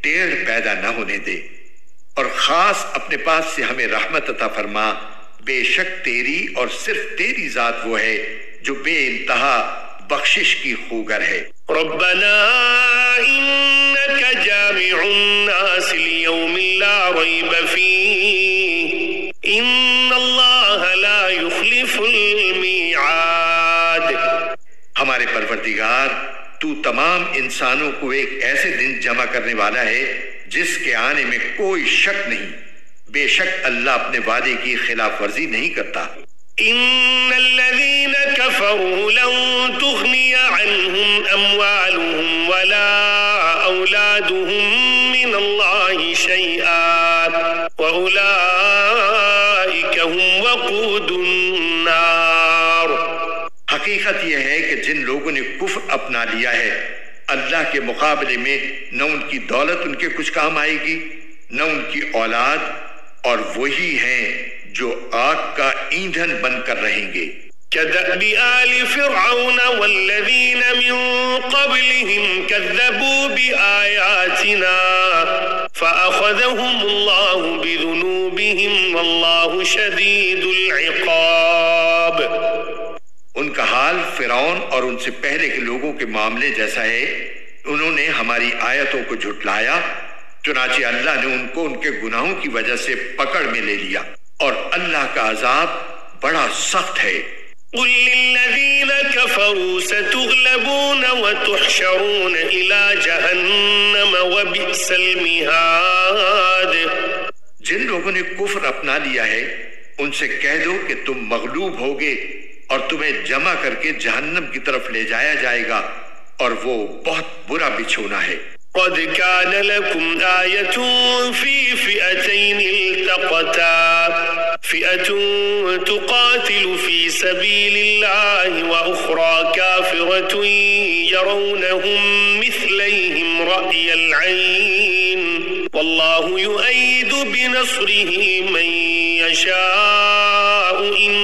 ٹیڑھ پیدا نہ ہونے دے، اور خاص اپنے پاس سے ہمیں رحمت عطا فرما، بے شک تیری اور صرف تیری ذات وہ ہے جو بے انتہا بخشش کی خوگر ہے۔ ربنا انك جامع الناس ليوم لا ريب فيه ان الله لا يخلف الميعاد۔ ہمارے پروردگار، تو تمام انسانوں کو ایک ایسے دن جمع کرنے والا ہے جس کے آنے میں کوئی شک نہیں، بے شک اللہ اپنے وعدے کی خلاف ورزی نہیں کرتا۔ ان الذين كفروا لن تغني عنهم اموالهم ولا اولادهم من الله شيئا واولئك هم وقود النار۔ حقیقت یہ ہے کہ جن لوگوں نے کفر اپنا لیا ہے، اللہ کے مقابلے میں نہ ان کی دولت ان کے کچھ کام آئے گی، نہ ان کی اولاد، اور وہی ہیں جو آگ کا ایندھن بن کر رہیں گے۔ كدأب آل فرعون والذين من قبلهم كذبوا بآياتنا فأخذهم الله بذنوبهم والله شديد العقاب۔ ان کا حال فرعون اور ان سے پہلے کے لوگوں کے معاملے جیسا ہے، انہوں نے ہماری آیتوں کو جھٹلایا، چنانچہ اللہ نے ان کو ان کے گناہوں کی وجہ سے پکڑ میں لے لیا، اور اللہ کا عذاب بڑا سخت ہے۔ قل للذین کفروا ستغلبون وتحشرون الى جہنم وبئس المہاد۔ جن لوگوں نے کفر اپنا لیا ہے ان سے کہہ دو کہ تم مغلوب ہوگے اور تمہیں جمع کر کے جہنم کی طرف لے جایا جائے گا، اور وہ بہت برا بچھونا ہے۔ قد كان لكم آية في فئتين التقتا فئة تقاتل في سبيل الله وأخرى كافرة يرونهم مثليهم رأي العين والله يؤيد بنصره من يشاء إن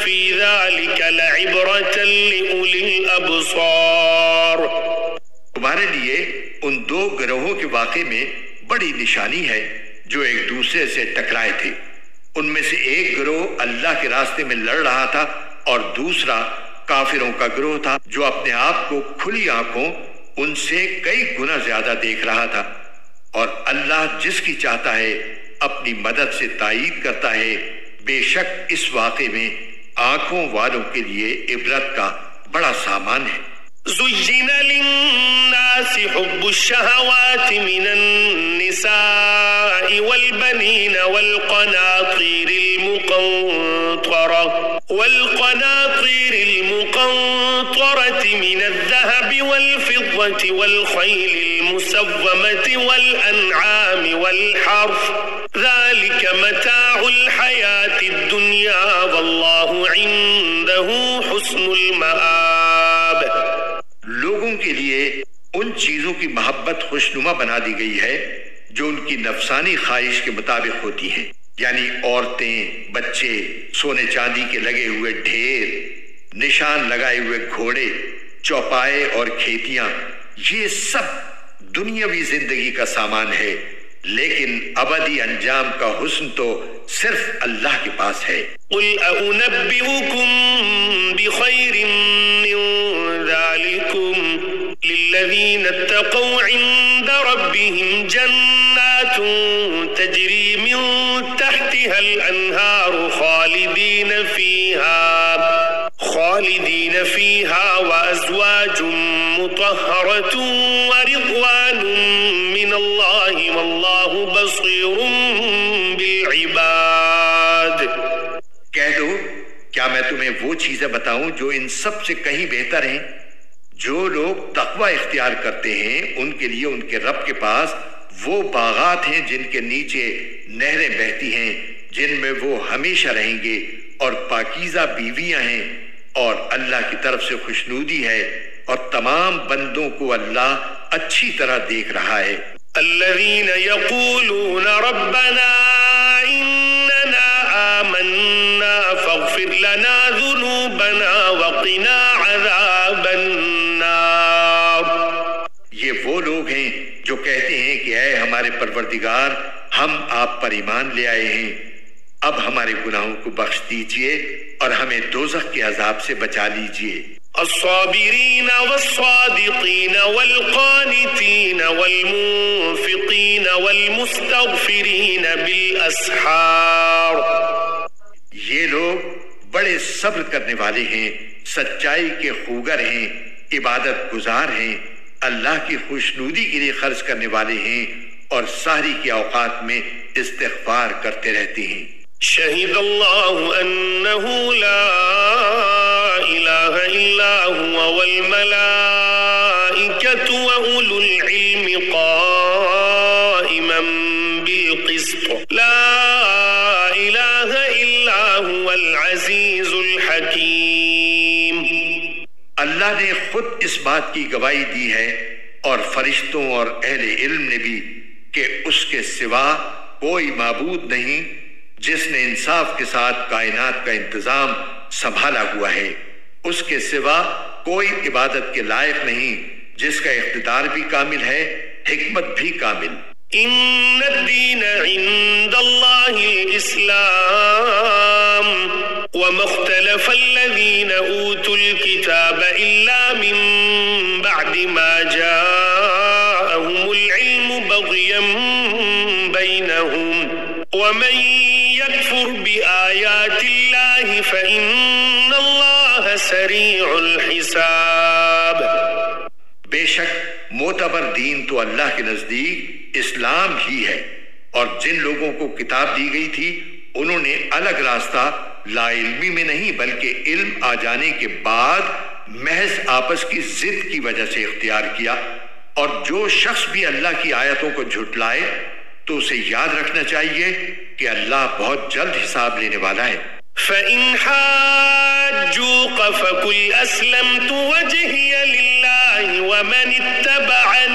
في ذلك لعبرة لأولي الأبصار۔ تمہارے لیے ان دو گروہوں کے واقعے میں بڑی نشانی ہے جو ایک دوسرے سے ٹکرائے تھے۔ ان میں سے ایک گروہ اللہ کے راستے میں لڑ رہا تھا اور دوسرا کافروں کا گروہ تھا جو اپنے آپ کو کھلی آنکھوں ان سے کئی گنا زیادہ دیکھ رہا تھا، اور اللہ جس کی چاہتا ہے اپنی مدد سے تائید کرتا ہے۔ بے شک اس واقعے میں آنکھوں والوں کے لیے عبرت کا بڑا سامان ہے۔ زين للناس حب الشهوات من النساء والبنين والقناطير المقنطرة من الذهب والفضة والخيل المسومة والأنعام والحرث ذلك متاع الحياة الدنيا والله عنده حسن المآب۔ لوگوں کے لیے ان چیزوں کی محبت خوشنما بنا دی گئی ہے جو ان کی نفسانی خواہش کے مطابق ہوتی ہیں، یعنی عورتیں، بچے، سونے چاندی کے لگے ہوئے ڈھیر، نشان لگائے ہوئے گھوڑے، چوپائے اور کھیتیاں، یہ سب دنیاوی زندگی کا سامان ہے، لیکن ابدی انجام کا حسن تو صرف اللہ کے پاس ہے۔ قل أنبئكم بخير من ذلكم للذين اتقوا عند ربهم جنات تجري من تحتها الأنهار خالدين فيها وأزواج مطهرة ورضوان من الله والله بصير بالعباد۔ کہہ دو کیا میں تمہیں وہ چیزیں بتاؤں جو ان سب سے کہیں بہتر ہیں؟ جو لوگ تقوی اختیار کرتے ہیں ان کے لیے ان کے رب کے پاس وہ باغات ہیں جن کے نیچے نہریں بہتی ہیں، جن میں وہ ہمیشہ رہیں گے، اور پاکیزہ بیویاں ہیں، اور اللہ کی طرف سے خوشنودی ہے، اور تمام بندوں کو اللہ اچھی طرح دیکھ رہا ہے۔ الذين يقولون ربنا إننا آمنا فاغفر لنا ذنوبنا وقنا عذاب النار۔ یہ وہ لوگ ہیں جو کہتے ہیں کہ اے ہمارے پروردگار، ہم آپ پر ایمان لے آئے ہیں، اب ہمارے گناہوں کو بخش دیجئے اور ہمیں دوزخ کے عذاب سے بچا لیجئے۔ الصابرین والصادقین والقانتین والمنفقین والمستغفرین بالاسحار، یہ لوگ بڑے صبر کرنے والے ہیں، سچائی کے خوگر ہیں، عبادت گزار ہیں، اللہ کی خوشنودی کے لیے خرچ کرنے والے ہیں اور سحری کے اوقات میں استغفار کرتے رہتے ہیں۔ شہد اللہ انہ لا الہ الا هو والملائکۃ واولو العلم قائما بالقسط لا الہ الا هو العزیز الحکیم۔ اللہ نے خود اس بات کی گواہی دی ہے اور فرشتوں اور اہل علم نے بھی کہ اس کے سوا کوئی معبود نہیں جس نے انصاف کے ساتھ کائنات کا انتظام سنبھالا ہوا ہے، اس کے سوا کوئی عبادت کے لائق نہیں جس کا اقتدار بھی کامل ہے، حکمت بھی کامل۔ ان الدین عند اللہ الاسلام وما اختلف الذین اوتوا الكتاب الا من بعد ما جاءهم العلم بغیا بینهم ومن يكفر بآيات الله فإن الله سريع الحساب۔ بے شک معتبر دین تو اللہ کے نزدیک اسلام ہی ہے، اور جن لوگوں کو کتاب دی گئی تھی انہوں نے الگ راستہ لا علمی میں نہیں بلکہ علم آ جانے کے بعد محض آپس کی ضد کی وجہ سے اختیار کیا، اور جو شخص بھی اللہ کی آیتوں کو جھٹلائے تو اسے یاد رکھنا چاہیے کہ اللہ بہت جلد حساب لینے والا ہے۔ فَإِنْ حَاجُّوكَ فَقُلْ أَسْلَمْتُ وَجْهِيَ لِلَّهِ وَمَنِ اتَّبَعَنِ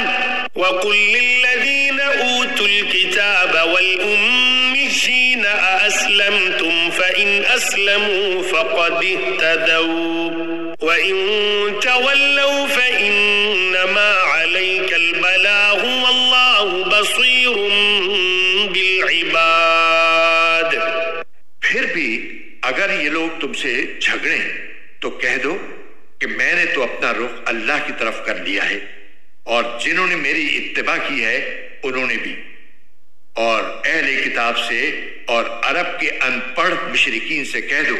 وَقُلْ لِلَّذِينَ أُوتُوا الْكِتَابَ وَالْأُمِّيِّينَ أَأَسْلَمْتُمْ فَإِنْ أَسْلَمُوا فَقَدِ اهْتَدَوْا وَإِنْ تَوَلَّوْا فَإِنَّمَا عَلَيْكَ الْبَلَاغُ وَاللَّهُ بَصِيرٌ بِالْعِبَادِ۔ پھر بھی اگر یہ لوگ تم سے جھگڑیں تو کہہ دو کہ میں نے تو اپنا رخ اللہ کی طرف کر لیا ہے، اور جنہوں نے میری اتباع کی ہے انہوں نے بھی، اور اہل کتاب سے اور عرب کے ان پڑھ مشرکین سے کہہ دو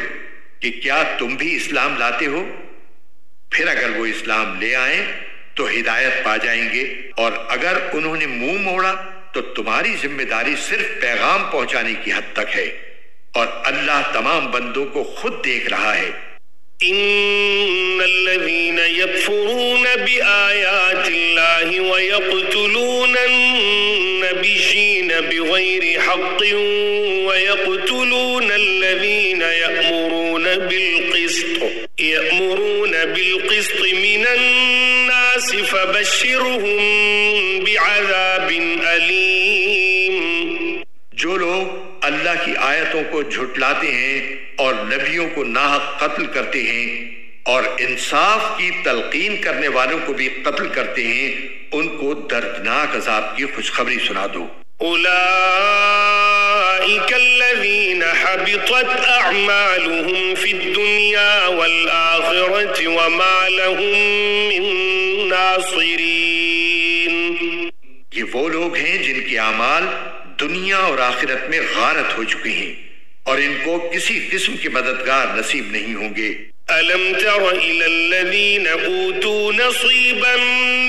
کہ کیا تم بھی اسلام لاتے ہو؟ پھر اگر وہ اسلام لے آئیں تو ہدایت پا جائیں گے، اور اگر انہوں نے منہ موڑا تو تمہاری ذمہ داری صرف پیغام پہنچانے کی حد تک ہے، اور اللہ تمام بندوں کو خود دیکھ رہا ہے۔ ان الذين يكفرون بآيات الله ويقتلون النبيين بغير حق ويقتلون الذين يأمرون بالقسط من الناس فبشرهم بعذاب أليم۔ جو لوگ اللہ کی آیتوں کو جھٹلاتے ہیں اور نبیوں کو ناحق قتل کرتے ہیں اور انصاف کی تلقین کرنے والوں کو بھی قتل کرتے ہیں، ان کو دردناک عذاب کی خوشخبری سنا دو۔ اولئک الذین حبطت اعمالهم فی الدنیا والآخرة وما لهم من ناصرین۔ یہ وہ لوگ ہیں جن کے اعمال دنیا اور آخرت میں غارت ہو چکے ہیں، اور ان کو کسی قسم کے مددگار نصیب نہیں ہوں گے۔ ألم تر إلى الذين أوتوا نصيبا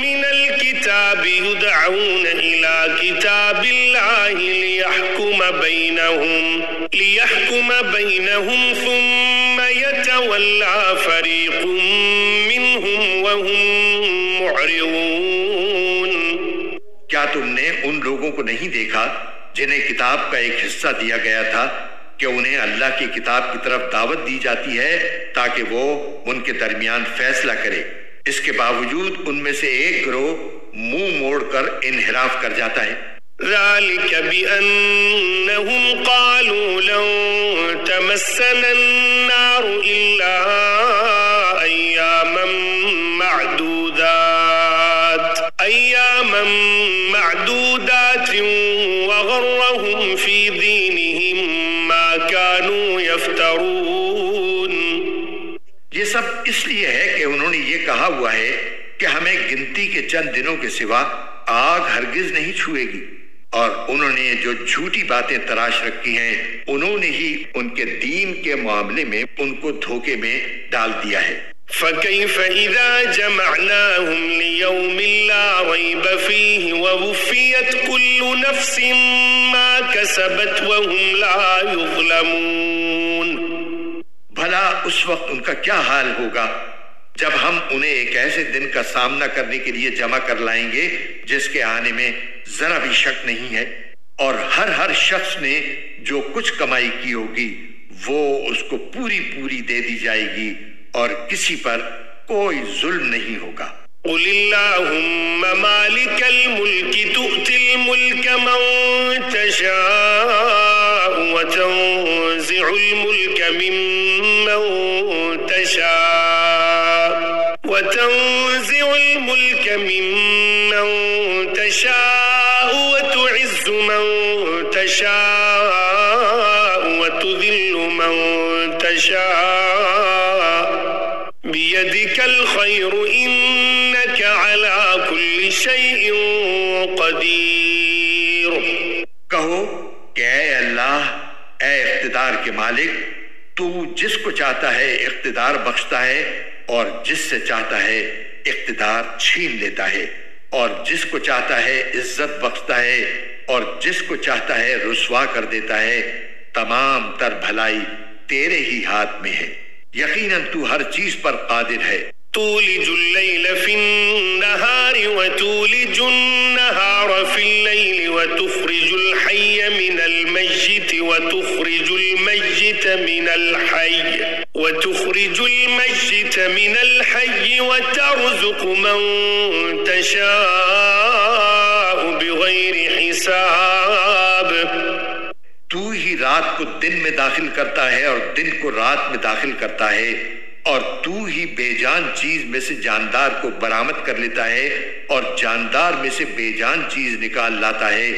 من الكتاب يدعون إلى كتاب الله ليحكم بينهم ثم يتولى فريق منهم وهم معرضون۔ کیا تم نے ان لوگوں کو نہیں دیکھا جنہیں کتاب کا ایک حصہ دیا گیا تھا کہ انہیں اللہ کی کتاب کی طرف دعوت دی جاتی ہے تاکہ وہ ان کے درمیان فیصلہ کرے، اس کے باوجود ان میں سے ایک گروہ منہ موڑ کر انحراف کر جاتا ہے۔ ذلك بأنهم قالوا لن تمسنا النار إلا أياما معدودات وغرهم في دينهم ما كانوا يفترون. یہ سب اس لیے ہے کہ انہوں نے یہ کہا ہوا ہے کہ ہمیں گنتی کے چند دنوں کے سوا آگ ہرگز نہیں چھوئے گی، اور انہوں نے جو جھوٹی باتیں تراش رکھی ہیں انہوں نے ہی ان کے دین کے معاملے میں ان کو دھوکے میں ڈال دیا ہے. فَكَيْفَ إِذَا جَمَعْنَاهُمْ لِيَوْمٍ لَا رَيْبَ فِيهِ وَوُفِّيَتْ كُلُّ نَفْسٍ مَا كَسَبَتْ وَهُمْ لَا يُظْلَمُونَ. بھلا اس وقت ان کا کیا حال ہوگا جب ہم انہیں ایک ایسے دن کا سامنا کرنے کے لیے جمع کر لائیں گے جس کے آنے میں ذرا بھی شک نہیں ہے، اور ہر شخص نے جو کچھ کمائی کی ہوگی وہ اس کو پوری پوری دے دی جائے گی، اور کسی پر کوئی ظلم نہیں ہوگا. قل اللہم مالک الملک تؤتی الملک من تشاء وتنزع الملک ممن تشاء وتنزع الملک ممن تشاء وتعز من تشاء وتذل من تشاء بيدك الخير إنك على كل شيء قدير. کہو کہ اے اللہ، اے اقتدار کے مالک، تو جس کو چاہتا ہے اقتدار بخشتا ہے اور جس سے چاہتا ہے اقتدار چھین لیتا ہے، اور جس کو چاہتا ہے عزت بخشتا ہے اور جس کو چاہتا ہے رسوا کر دیتا ہے. تمام تر بھلائی تیرے ہی ہاتھ میں ہے، یقیناً تو ہر چیز پر قادر ہے. تولج الليل في النهار وتولج النهار في الليل وتخرج الحي من الميت وتخرج الميت من الحي وترزق من تشاء بغير حساب. تو ہی رات کو دن میں داخل کرتا ہے اور دن کو رات میں داخل کرتا ہے، اور تو ہی بے جان چیز میں سے جاندار کو برآمد کر لیتا ہے اور جاندار میں سے بے جان چیز نکال لاتا ہے،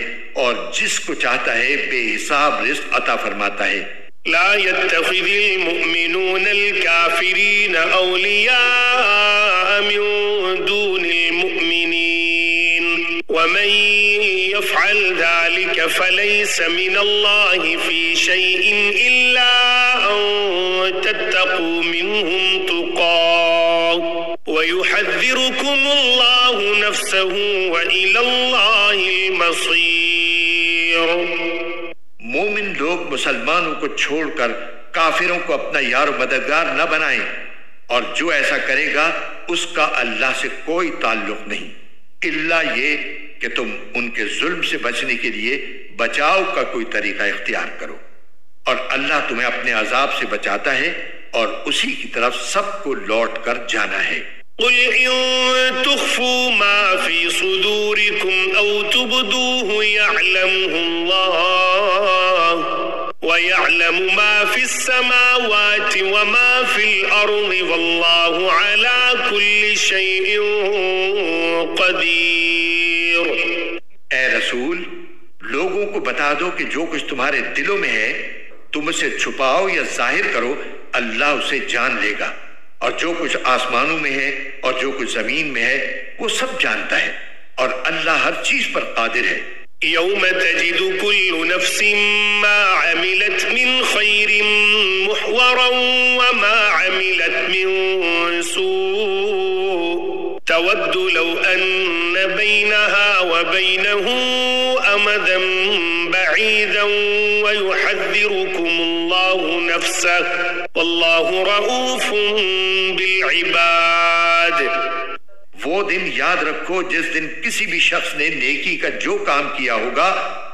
اور جس کو چاہتا ہے بے حساب رزق عطا فرماتا ہے. لا يتخذ المؤمنون الكافرين أولياء من دون المؤمنين ومن يفعل ذلك فليس من الله في شيء إلا أن تتقوا منهم تقاه ويحذركم الله نفسه وإلى الله المصير. مومن لوگ مسلمانوں کو چھوڑ کر کافروں کو اپنا یار و مددگار نہ بنائیں، اور جو ایسا کرے گا اس کا اللہ سے کوئی تعلق نہیں، الا یہ کہ تم ان کے ظلم سے بچنے کے لیے بچاؤ کا کوئی طریقہ اختیار کرو، اور اللہ تمہیں اپنے عذاب سے بچاتا ہے اور اسی کی طرف سب کو لوٹ کر جانا ہے. قل إن تخفوا ما في صدوركم أو تبدوه يعلمه الله ويعلم ما في السماوات وما في الأرض والله على كل شيء قدير. اے رسول، لوگوں کو بتا دو کہ جو کچھ تمہارے دلوں میں ہے تم اسے چھپاؤ یا ظاہر کرو، اللہ اسے جان لے گا، اور جو کچھ آسمانوں میں ہے اور جو کچھ زمین میں ہے وہ سب جانتا ہے، اور اللہ ہر چیز پر قادر ہے. يوم تجد كل نفس ما عملت من خير محورا وما عملت من سوء تود لو أن بينها وبينه أمدا بعيدا ويحذركم الله نفسه والله رؤوف بالعباد. وہ دن یاد رکھو جس دن کسی بھی شخص نے نیکی کا جو کام کیا ہوگا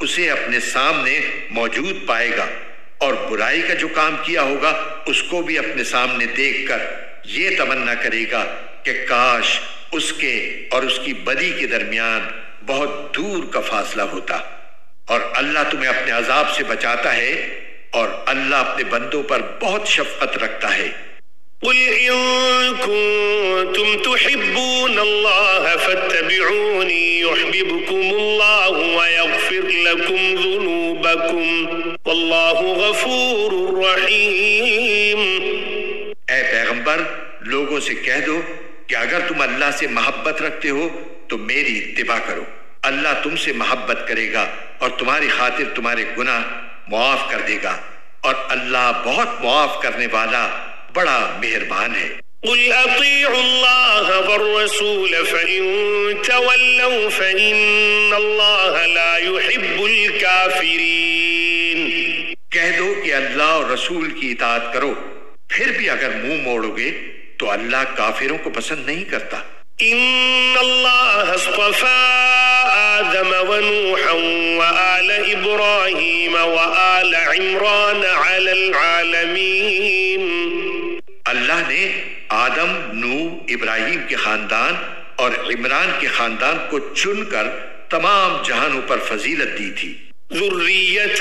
اسے اپنے سامنے موجود پائے گا، اور برائی کا جو کام کیا ہوگا اس کو بھی اپنے سامنے دیکھ کر یہ تمنا کرے گا کہ کاش اس کے اور اس کی بدی کے درمیان بہت دور کا فاصلہ ہوتا. اور اللہ تمہیں اپنے عذاب سے بچاتا ہے، اور اللہ اپنے بندوں پر بہت شفقت رکھتا ہے. قل إن كنتم تحبون الله فاتبعوني يحببكم الله ويغفر لكم ذنوبكم والله غفور رحيم۔ اے پیغمبر، لوگوں سے کہہ دو کہ اگر تم اللہ سے محبت رکھتے ہو تو میری اتباع کرو، اللہ تم سے محبت کرے گا اور تمہاری خاطر تمہارے گناہ معاف کر دے گا، اور اللہ بہت معاف کرنے والا بڑا مہربان ہے۔ قل اطیعوا اللہ والرسول فإن تولوا فإن اللہ لا يحب الكافرین۔ کہہ دو کہ اللہ اور رسول کی اطاعت کرو، پھر بھی اگر منہ موڑو گے تو اللہ کافروں کو پسند نہیں کرتا۔ ان اللہ اصطفى آدم ونوحا وآل ابراہیم وآل عمران علی العالمین۔ اللہ نے آدم، نوح، ابراہیم کے خاندان اور عمران کے خاندان کو چن کر تمام جہانوں پر فضیلت دی تھی۔ ذریۃ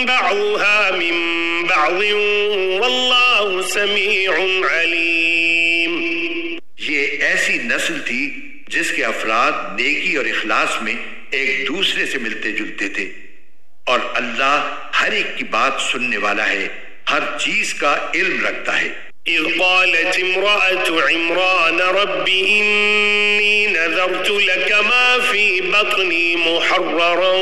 بعضها من بعض واللہ سمیع علیم۔ یہ ایسی نسل تھی جس کے افراد نیکی اور اخلاص میں ایک دوسرے سے ملتے جلتے تھے، اور اللہ ہر ایک کی بات سننے والا ہے، ہر چیز کا علم رکھتا ہے۔ اذ قالت امرأة عمران رب انی نذرت لك ما في بطنی محررا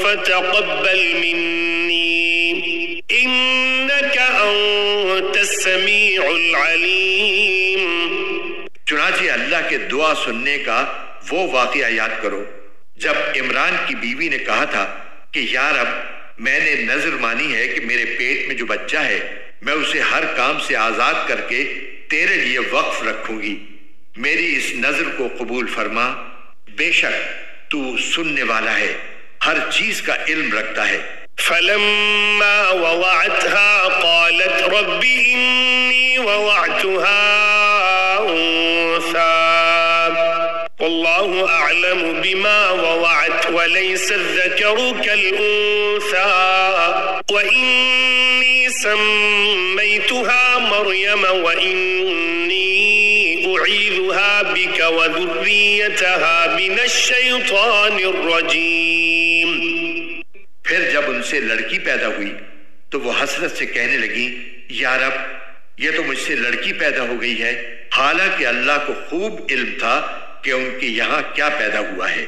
فتقبل منی انك انت السمیع العلیم۔ چنانچہ اللہ کے دعا سننے کا وہ واقعہ یاد کرو جب عمران کی بیوی نے کہا تھا کہ یا رب، میں نے نذر مانی ہے کہ میرے پیٹ میں جو بچہ ہے میں اسے ہر کام سے آزاد کر کے تیرے لیے وقف رکھوں گی، میری اس نذر کو قبول فرما، بے شک تو سننے والا ہے، ہر چیز کا علم رکھتا ہے۔ فلما وضعتها قالت رب انی وضعتها انثى والله اعلم بما وضعت وليس الذكر كالانثى واني سميتها مريم واني اعيذها بك وذريتها من الشيطان الرجيم۔ پھر جب ان سے لڑکی پیدا ہوئی تو وہ حسرت سے کہنے لگی، یا رب، یہ تو مجھ سے لڑکی پیدا ہو گئی ہے، حالانکہ اللہ کو خوب علم تھا کہ ان کے یہاں کیا پیدا ہوا ہے،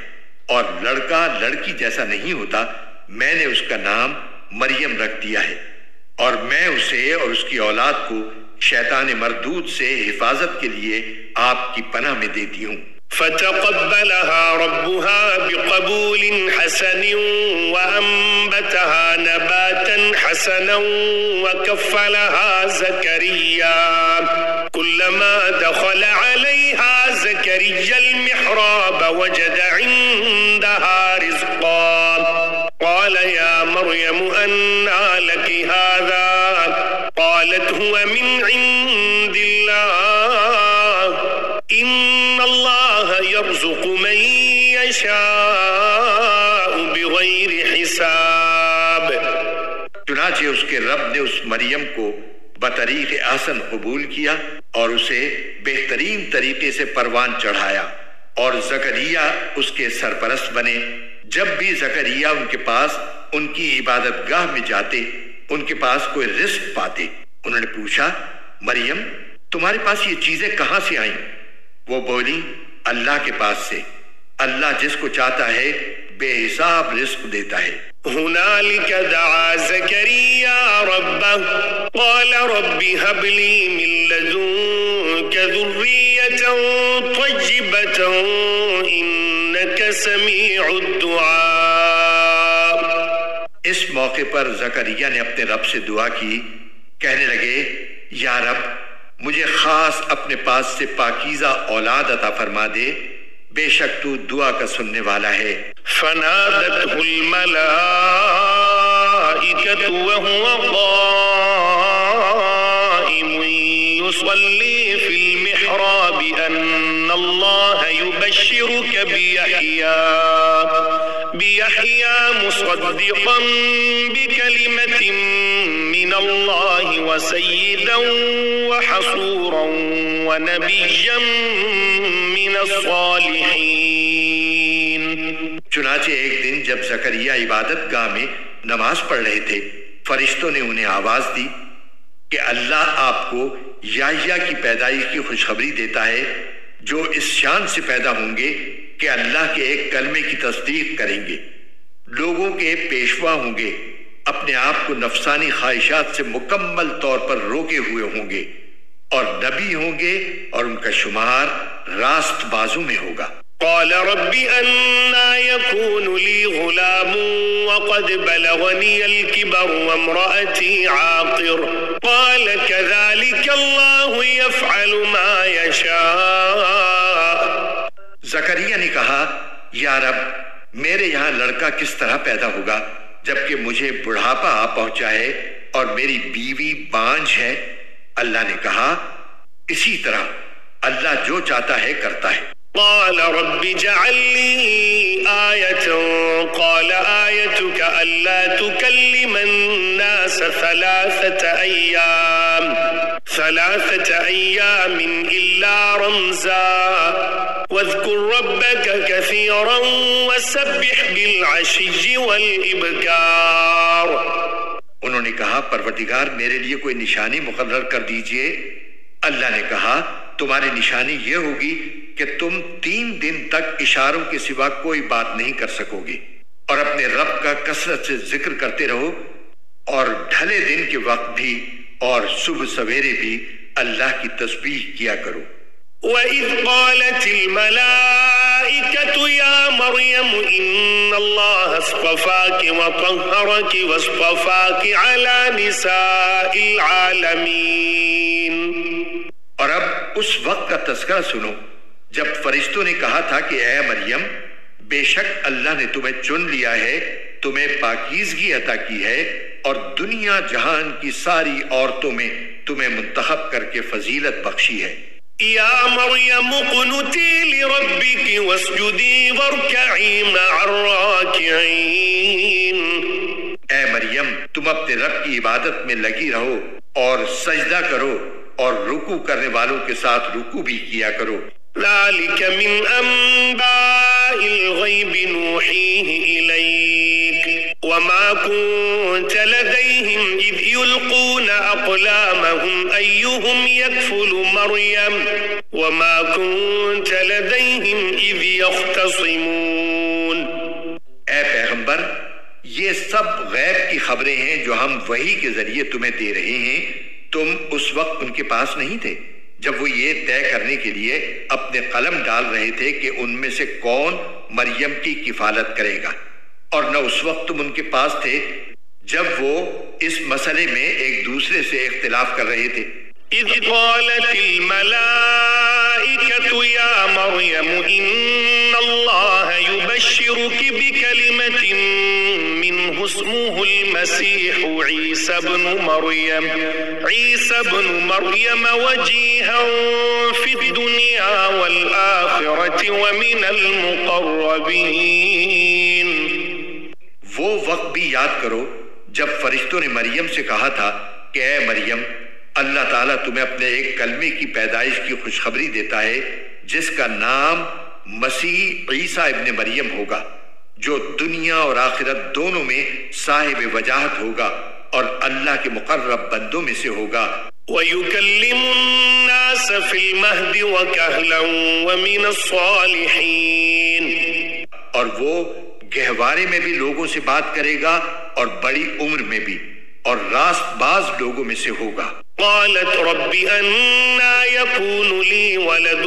اور لڑکا لڑکی جیسا نہیں ہوتا، میں نے اس کا نام مریم رکھ دیا ہے، اور میں اسے اور اس کی اولاد کو شیطان مردود سے حفاظت کے لیے آپ کی پناہ میں دیتی ہوں۔ فتقبلها ربها بقبول حسن وأنبتها نباتا حسنا وكفلها زكريا كلما دخل عليها زكريا المحراب وجد عندها رزقا قال يا مريم أنى لك هذا قالت هو من عند الله إن الله يرزق من يشاء بغیر حساب۔ چنانچہ اس کے رب نے اس مریم کو بطریق احسن قبول کیا اور اسے بہترین طریقے سے پروان چڑھایا، اور زکریا اس کے سرپرست بنے۔ جب بھی زکریا ان کے پاس ان کی عبادت گاہ میں جاتے، ان کے پاس کوئی رزق پاتے۔ انہوں نے پوچھا، مریم، تمہارے پاس یہ چیزیں کہاں سے آئیں؟ وہ بولی، اللہ کے پاس سے، اللہ جس کو چاہتا ہے بے حساب رزق دیتا ہے۔ هنالك دعا زكريا ربه قال رب هب لي من لدنك ذرية طيبة إنك سميع الدعاء۔ اس موقع پر زکریا نے اپنے رب سے دعا کی، کہنے لگے، یا رب، مجھے خاص اپنے پاس سے پاکیزہ اولاد عطا فرما دے، بے شک تو دعا کا سننے والا ہے۔ فنادته الملائكة وهو قائم يصلي في المحراب أن الله يبشرك بيحيى بيحيى مصدقا بكلمة من الله وسيدا وحصورا ونبيا من الصالحين. چنانچہ ایک دن جب زکریا عبادت گاہ میں نماز پڑھ رہے تھے، فرشتوں نے انہیں آواز دی کہ اللہ آپ کو یحییٰ کی پیدائش کی خوشخبری دیتا ہے، جو اس شان سے پیدا ہوں گے کہ اللہ کے ایک کلمے کی تصدیق کریں گے، لوگوں کے پیشوا ہوں گے، اپنے آپ کو نفسانی خواہشات سے مکمل طور پر روکے ہوئے ہوں گے، اور نبی ہوں گے اور ان کا شمار راست بازوں میں ہوگا. قال رب أنا يكون لي غلام وقد بلغني الكبر وامرأتي عاقر قال كذلك الله يفعل ما يشاء. زکریا نے کہا یا رب میرے یہاں لڑکا کس طرح پیدا ہوگا جبکہ مجھے بڑھاپا آ پہنچا ہے اور میری بیوی بانجھ ہے. اللہ نے کہا اسی طرح اللہ جو چاہتا ہے کرتا ہے. قال رب اجعل لي آية قال آيتك ألا تكلم الناس ثلاثة أيام إلا رمزا واذكر ربك كثيرا وسبح بالعشي والإبكار. انہوں نے کہا پروردگار میرے لیے کوئی نشانی مقرر کر دیجئے. اللہ نے کہا تمہاری نشانی یہ ہوگی کہ تم 3 دن تک اشاروں کے سوا کوئی بات نہیں کر سکو گے، اور اپنے رب کا کثرت سے ذکر کرتے رہو، اور ڈھلے دن کے وقت بھی اور صبح سویرے بھی اللہ کی تسبیح کیا کرو. وَإِذْ قَالَتِ الْمَلَائِكَةُ يَا مَرْيَمُ إِنَّ اللَّهَ اصْطَفَاكِ وَطَهَّرَكِ وَاصْطَفَاكِ عَلَى نِسَاءِ الْعَالَمِينَ. اور اب اس وقت کا تذکرہ سنو جب فرشتوں نے کہا تھا کہ اے مریم بے شک اللہ نے تمہیں چن لیا ہے، تمہیں پاکیزگی عطا کی ہے، اور دنیا جہان کی ساری عورتوں میں تمہیں منتخب کر کے فضیلت بخشی ہے. یا مریم اقنتی لربک واسجدی وارکعی مع الراکعین. اے مریم تم اپنے رب کی عبادت میں لگی رہو اور سجدہ کرو اور رکوع کرنے والوں کے ساتھ رکوع بھی کیا کرو. ذلك من أنباء الغيب نوحيه إليك وما كنت لديهم إذ يلقون أقلامهم أيهم يكفل مريم وما كنت لديهم إذ يختصمون. اے پیغمبر یہ سب غیب کی خبریں ہیں جو ہم وحی کے ذریعے تمہیں دے رہے ہیں. تم اس وقت ان کے پاس نہیں تھے جب وہ یہ طے کرنے کے لیے اپنے قلم ڈال رہے تھے کہ ان میں سے کون مریم کی کفالت کرے گا، اور نہ اس وقت تم ان کے پاس تھے جب وہ اس مسئلے میں ایک دوسرے سے اختلاف کر رہے تھے. اذ قالت الملائکة یا مریم ان اللہ یبشرک بکلمة منہ اسمہ المسیح عیسی ابن مریم وجیہا فی الدنیا والآخرة ومن المقربین. وہ وقت بھی یاد کرو جب فرشتوں نے مریم سے کہا تھا کہ اے مریم اللہ تعالیٰ تمہیں اپنے ایک کلمے کی پیدائش کی خوشخبری دیتا ہے جس کا نام مسیح عیسیٰ ابن مریم ہوگا، جو دنیا اور آخرت دونوں میں صاحب وجاہت ہوگا اور اللہ کے مقرب بندوں میں سے ہوگا. وَيُكَلِّمُ النَّاسَ فِي الْمَهْدِ وَكَهْلًا وَمِنَ الصَّالِحِينَ. اور وہ گہوارے میں بھی لوگوں سے بات کرے گا اور بڑی عمر میں بھی، اور راست باز لوگوں میں سے ہوگا. قالت رب أنا يكون لي ولد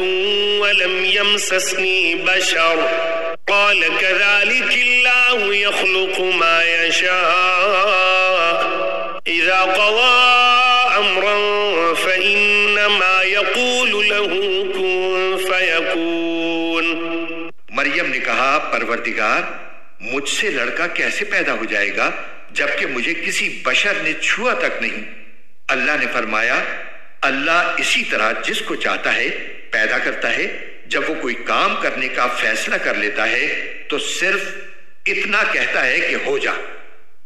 ولم يمسسني بشر قال كذلك الله يخلق ما يشاء إذا قضى أمرا فإنما يقول له كن فيكون. مریم نے کہا پروردگار مجھ سے لڑکا کیسے پیدا ہو جائے گا جبکہ مجھے کسی بشر نے چھوا تک نہیں. اللہ نے فرمایا اللہ اسی طرح جس کو چاہتا ہے پیدا کرتا ہے. جب وہ کوئی کام کرنے کا فیصلہ کر لیتا ہے تو صرف اتنا کہتا ہے کہ ہو جا،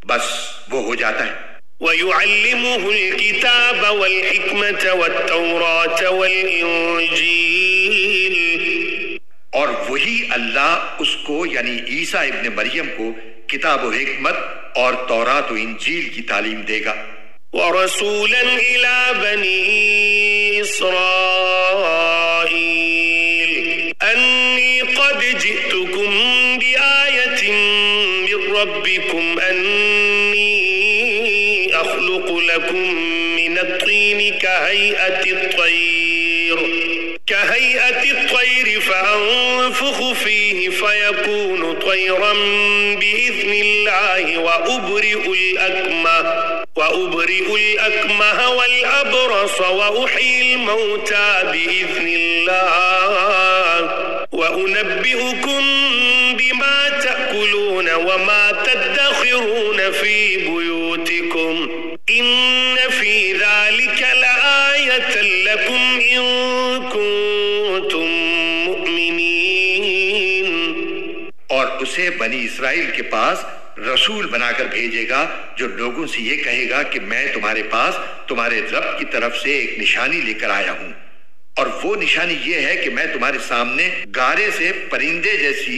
بس وہ ہو جاتا ہے۔ وَيُعَلِّمُهُ الْكِتَابَ وَالْحِكْمَةَ وَالتَّوْرَاةَ وَالْإِنْجِيلَ، اور وہی اللہ اس کو یعنی عیسیٰ ابن مریم کو کتاب و حکمت اور تورات و انجیل کی تعلیم دے گا۔ وَرَسُولًا إِلَى بَنِي إِسْرَائِيلَ أَنِّي قَدْ جِئْتُكُمْ بِآيَةٍ مِّن رَّبِّكُمْ أَنِّي أَخْلُقُ لَكُم مِّنَ الطِّينِ كَهَيْئَةِ الطَّيْرِ فَأَنفُخُ فِيهِ فَيَكُونُ طَيْرًا بِإِذْنِ اللَّهِ وَأُبْرِئُ الْأَكْمَهَ وَالْأَبْرَصَ وَأُحْيِي الْمَوْتَى بِإِذْنِ اللَّهِ وَأُنَبِّئُكُم بِمَا تَأْكُلُونَ وَمَا تَدَّخِرُونَ فِي بُيُوتِكُمْ إِنَّ فِي ذَلِكَ لَآيَةً لَكُمْ إِن كُنتُم مُّؤْمِنِينَ۔ اور اسے بنی اسرائیل کے پاس رسول بنا کر بھیجے گا جو لوگوں سے یہ کہے گا کہ میں تمہارے پاس تمہارے رب کی طرف سے ایک نشانی لے کر آیا ہوں، اور وہ نشانی یہ ہے کہ میں تمہارے سامنے گارے سے پرندے جیسی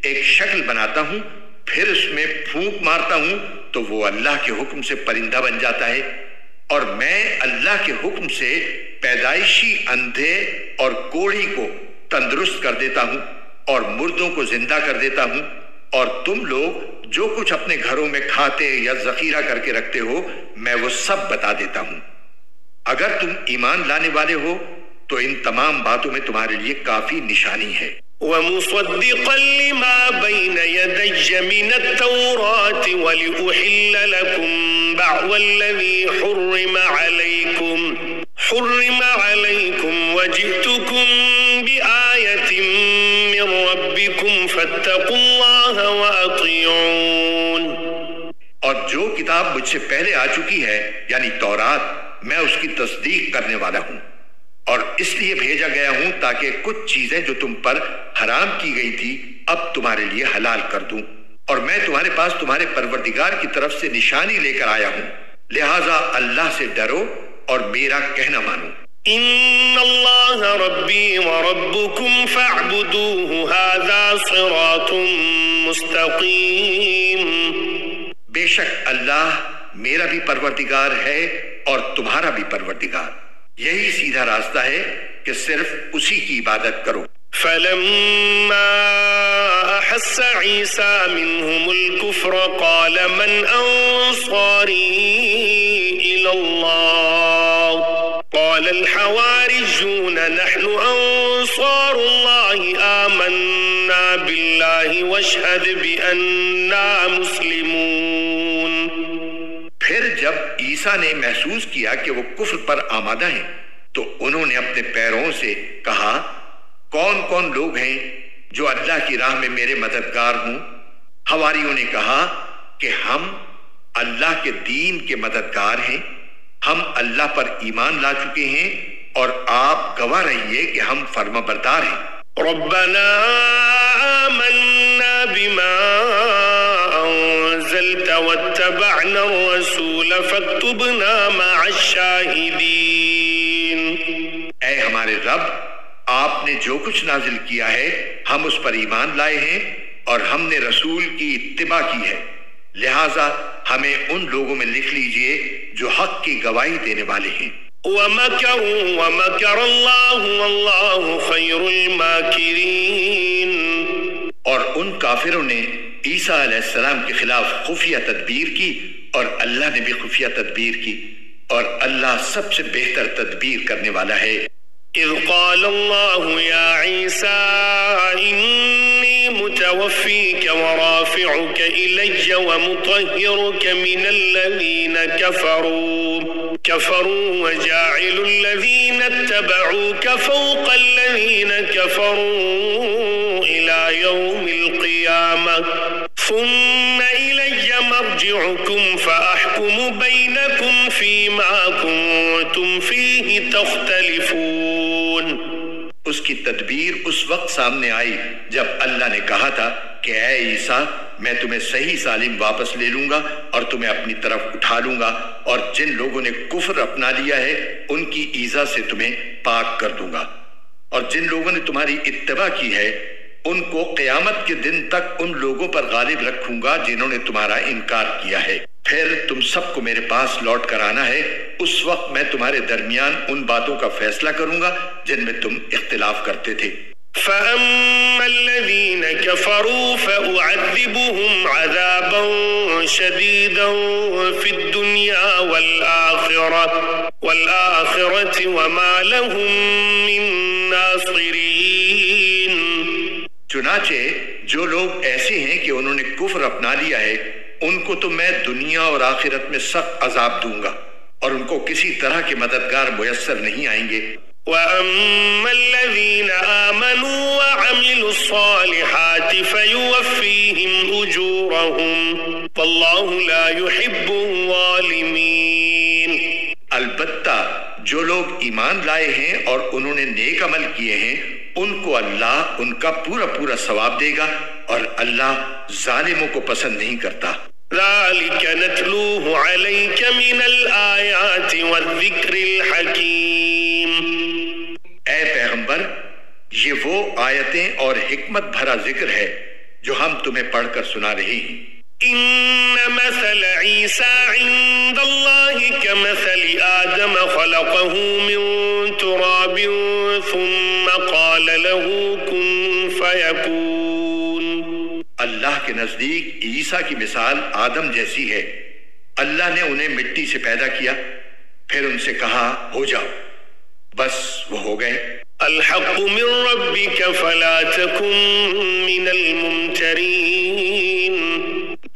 ایک شکل بناتا ہوں، پھر اس میں پھونک مارتا ہوں تو وہ اللہ کے حکم سے پرندہ بن جاتا ہے، اور میں اللہ کے حکم سے پیدائشی اندھے اور کوڑھی کو تندرست کر دیتا ہوں اور مردوں کو زندہ کر دیتا ہوں، اور تم لوگ جو کچھ اپنے گھروں میں کھاتے یا ذخیرہ کر کے رکھتے ہو میں وہ سب بتا دیتا ہوں۔ اگر تم ایمان لانے والے ہو تو ان تمام باتوں میں تمہارے لیے کافی نشانی ہے۔ وَمُصَدِّقًا لِمَا بَيْنَ يَدَيَّ مِنَ التَّوْرَاةِ وَلِأُحِلَّ لَكُمْ بَعْضَ الَّذِي حُرِّمَ عَلَيْكُمْ وَجِئْتُكُمْ بِآيَةٍ مِّن رَّبِّكُمْ فَاتَّقُوا اللَّهَ وَأَطِيعُونِ۔ اور جو کتاب مجھ سے پہلے آ چکی ہے یعنی تورات، میں اس کی تصدیق کرنے والا ہوں، اور اس لیے بھیجا گیا ہوں تاکہ کچھ چیزیں جو تم پر حرام کی گئی تھی اب تمہارے لیے حلال کر دوں، اور میں تمہارے پاس تمہارے پروردگار کی طرف سے نشانی لے کر آیا ہوں، لہٰذا اللہ سے ڈرو اور میرا کہنا مانو۔ ان اللہ ربی وربکم فاعبدوہ ھذا صراط مستقیم۔ بے شک اللہ میرا بھی پروردگار ہے اور تمہارا بھی پروردگار، یہی سیدھا راستہ ہے کہ صرف اسی کی عبادت کرو۔ فلما احس عیسیٰ منہم الکفر قال من انصاری الی اللہ قال الحواریون نحن انصار اللہ آمنا باللہ واشہد بأننا مسلمون۔ پھر جب عیسیٰ نے محسوس کیا کہ وہ کفر پر آمادہ ہیں تو انہوں نے اپنے پیروں سے کہا کون کون لوگ ہیں جو اللہ کی راہ میں میرے مددگار ہوں؟ حواریوں نے کہا کہ ہم اللہ کے دین کے مددگار ہیں، ہم اللہ پر ایمان لا چکے ہیں اور آپ گواہ رہیے کہ ہم فرما بردار ہیں۔ ربنا آمنا بما انزلت واتبعنا الرسول فاكتبنا مع الشاہدین۔ اے ہمارے رب، آپ نے جو کچھ نازل کیا ہے ہم اس پر ایمان لائے ہیں اور ہم نے رسول کی اتباع کی ہے، لہٰذا ہمیں ان لوگوں میں لکھ لیجئے جو حق کی گواہی دینے والے ہیں۔ وَمَكَرُوا وَمَكَرَ اللَّهُ وَاللَّهُ خَيْرُ الْمَاكِرِينَ۔ اور ان کافروں نے عیسیٰ علیہ السلام کے خلاف خفیہ تدبیر کی اور اللہ نے بھی خفیہ تدبیر کی، اور اللہ سب سے بہتر تدبیر کرنے والا ہے۔ اذ قال اللہ یا عیسیٰ انی متوفیک ورافعک الی ومطہرک من الذین کفروا وجاعل الذین اتبعوک فوق الذین کفروا الى یوم القیامہ ثم الی مرجعکم فاحکم بینکم فیما کنتم فیہ تختلفون۔ اس کی تدبیر اس وقت سامنے آئی جب اللہ نے کہا تھا کہ اے عیسیٰ میں تمہیں صحیح سالم واپس لے لوں گا اور تمہیں اپنی طرف اٹھا لوں گا، اور جن لوگوں نے کفر اپنا لیا ہے ان کی ایذا سے تمہیں پاک کر دوں گا، اور جن لوگوں نے تمہاری اتباع کی ہے ان کو قیامت کے دن تک ان لوگوں پر غالب رکھوں گا جنہوں نے تمہارا انکار کیا ہے۔ پھر تم سب کو میرے پاس لوٹ کر آنا ہے، اس وقت میں تمہارے درمیان ان باتوں کا فیصلہ کروں گا جن میں تم اختلاف کرتے تھے۔ فأما الذين كفروا فأعذبهم عذابا شديدا في الدنيا والآخرة وما لهم من ناصرين۔ چنانچہ جو لوگ ایسے ہیں کہ انہوں نے کفر اپنا لیا ہے ان کو تو میں دنیا اور آخرت میں سخت عذاب دوں گا، اور ان کو کسی طرح کے مددگار میسر نہیں آئیں گے۔ وَأَمَّا الَّذِينَ آمَنُوا وَعَمِلُوا الصَّالِحَاتِ فَيُوَفِّيهِمْ أُجُورَهُمْ وَاللَّهُ لَا يُحِبُّ الظَّالِمِينَ۔ البتہ جو لوگ ایمان لائے ہیں اور انہوں نے نیک عمل کیے ہیں ان کو اللہ ان کا پورا پورا ثواب دے گا، اور اللہ ظالموں کو پسند نہیں کرتا۔ ذَلِكَ نَتْلُوهُ عَلَيْكَ مِنَ الْآيَاتِ وَالذِّكْرِ الْحَكِيمِ۔ اے پیغمبر، یہ وہ آیتیں اور حکمت بھرا ذکر ہے جو ہم تمہیں پڑھ کر سنا رہے ہیں۔ إن مثل عيسى عند الله كمثل آدم خلقه من تراب ثم قال له كن فيكون۔ اللہ کے نزدیک عیسیٰ کی مثال آدم جیسی ہے، اللہ نے انہیں مٹی سے پیدا کیا، پھر ان سے کہا ہو جاؤ، بس وہ ہو گئے۔ الحق من ربك فلا تكن من الممترين۔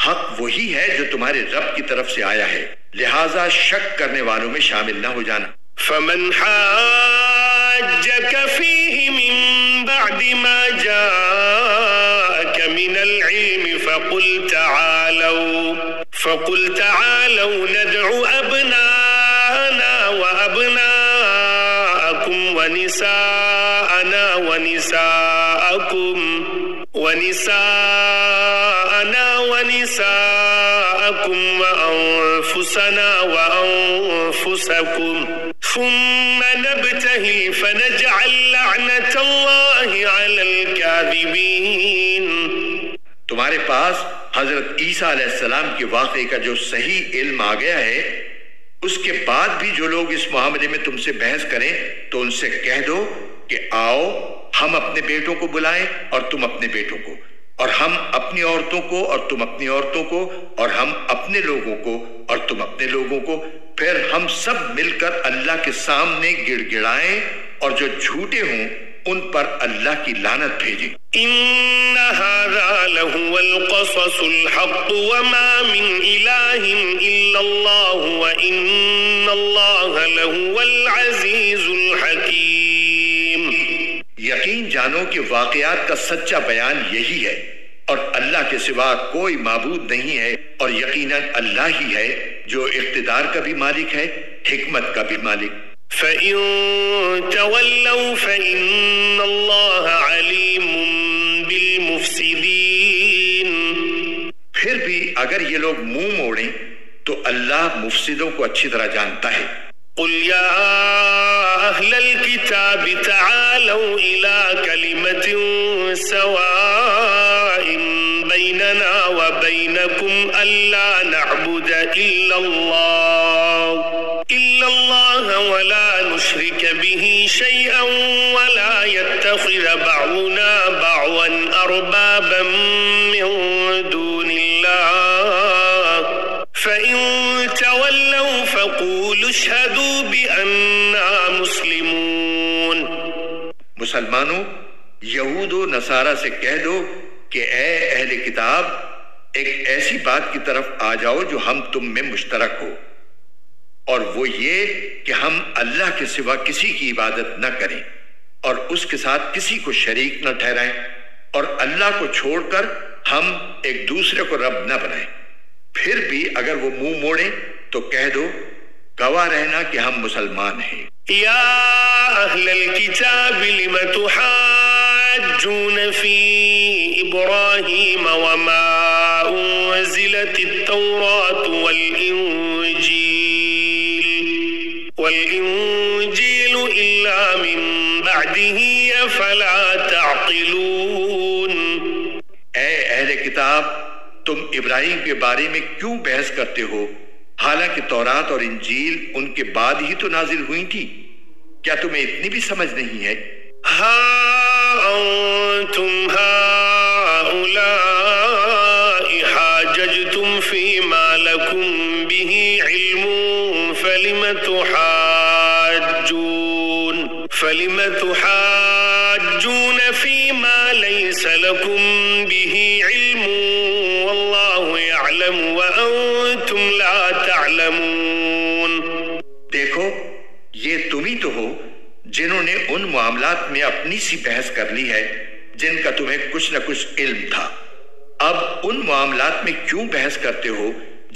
حق وہی ہے جو تمہارے رب کی طرف سے آیا ہے، لہذا شک کرنے والوں میں شامل نہ ہو جانا۔ فمن حاجك فيه من بعد ما جاءك من العلم فقل تعالوا ندعو أبناءنا وأبناءكم ونساءنا ونساءكم وأنفسنا وأنفسكم ثم نبتهل فنجعل لعنة الله على الكاذبين۔ تمہارے پاس حضرت عیسیٰ علیہ السلام کے واقعے کا جو صحیح علم آ گیا ہے، اس کے بعد بھی جو لوگ اس معاملے میں تم سے بحث کریں تو ان سے کہہ دو کہ آؤ ہم اپنے بیٹوں کو بلائیں اور تم اپنے بیٹوں کو، اور ہم اپنی عورتوں کو اور تم اپنی عورتوں کو، اور ہم اپنے لوگوں کو اور تم اپنے لوگوں کو، پھر ہم سب مل کر اللہ کے سامنے گڑ گڑائیں اور جو جھوٹے ہوں ان پر اللہ کی لعنت بھیجیں۔ ان هذا لهو القصص الحق وما من اله الا الله وان الله لهو العزيز الحكيم۔ یقین جانو کہ واقعات کا سچا بیان یہی ہے، اور اللہ کے سوا کوئی معبود نہیں ہے، اور یقیناً اللہ ہی ہے جو اقتدار کا بھی مالک ہے، حکمت کا بھی مالک۔ فَإِن تَوَلَّوْا فَإِنَّ اللَّهَ عَلِيمٌ بِالْمُفْسِدِينَ۔ پھر بھی اگر یہ لوگ منہ موڑیں تو اللہ مفسدوں کو اچھی طرح جانتا ہے۔ قُلْ يَا أَهْلَ الْكِتَابِ تَعَالَوْا إِلَى كَلِمَةٍ سَوَاءٍ بَيْنَنَا وَبَيْنَكُمْ أَلَّا نَعْبُدَ إِلَّا اللَّهَ وَلَا نُشْرِكَ بِهِ شَيْئًا وَلَا يَتَّخِذَ بَعْضُنَا بَعْضًا أَرْبَابًا مِّن دُونِ اللَّهِ فَإِن تَوَلَّوْا فَقُولُوا اشْهَدُوا بِأَنَّا مُسْلِمُونَ۔ مسلمانوں، یہود و نصارہ سے کہہ دو کہ اے اہل کتاب، ایک ایسی بات کی طرف آ جاؤ جو ہم تم میں مشترک ہو، اور وہ یہ کہ ہم اللہ کے سوا کسی کی عبادت نہ کریں اور اس کے ساتھ کسی کو شریک نہ ٹھہرائیں، اور اللہ کو چھوڑ کر ہم ایک دوسرے کو رب نہ بنائیں۔ پھر بھی اگر وہ منہ موڑیں تو کہہ دو گواہ رہنا کہ ہم مسلمان ہیں۔ یا اہل الکتاب لم تحاجون فی ابراہیم وما أنزلت التوراة والإنجيل إلا من بعده أفلا تعقلون. اے اہل کتاب، تم ابراہیم کے بارے میں کیوں بحث کرتے ہو حالانکہ تورات اور انجیل ان کے بعد ہی تو نازل ہوئی تھی؟ کیا تمہیں اتنی بھی سمجھ نہیں ہے؟ ہا انتم هؤلاء حاججتم فيما لكم به علم فلم تحاجون فيما ليس لكم به علم والله يعلم وأنتم لا تعلمون. دیکھو، یہ تم ہی تو ہو جنہوں نے ان معاملات میں اپنی سی بحث کر لی ہے جن کا تمہیں کچھ نہ کچھ علم تھا. اب ان معاملات میں کیوں بحث کرتے ہو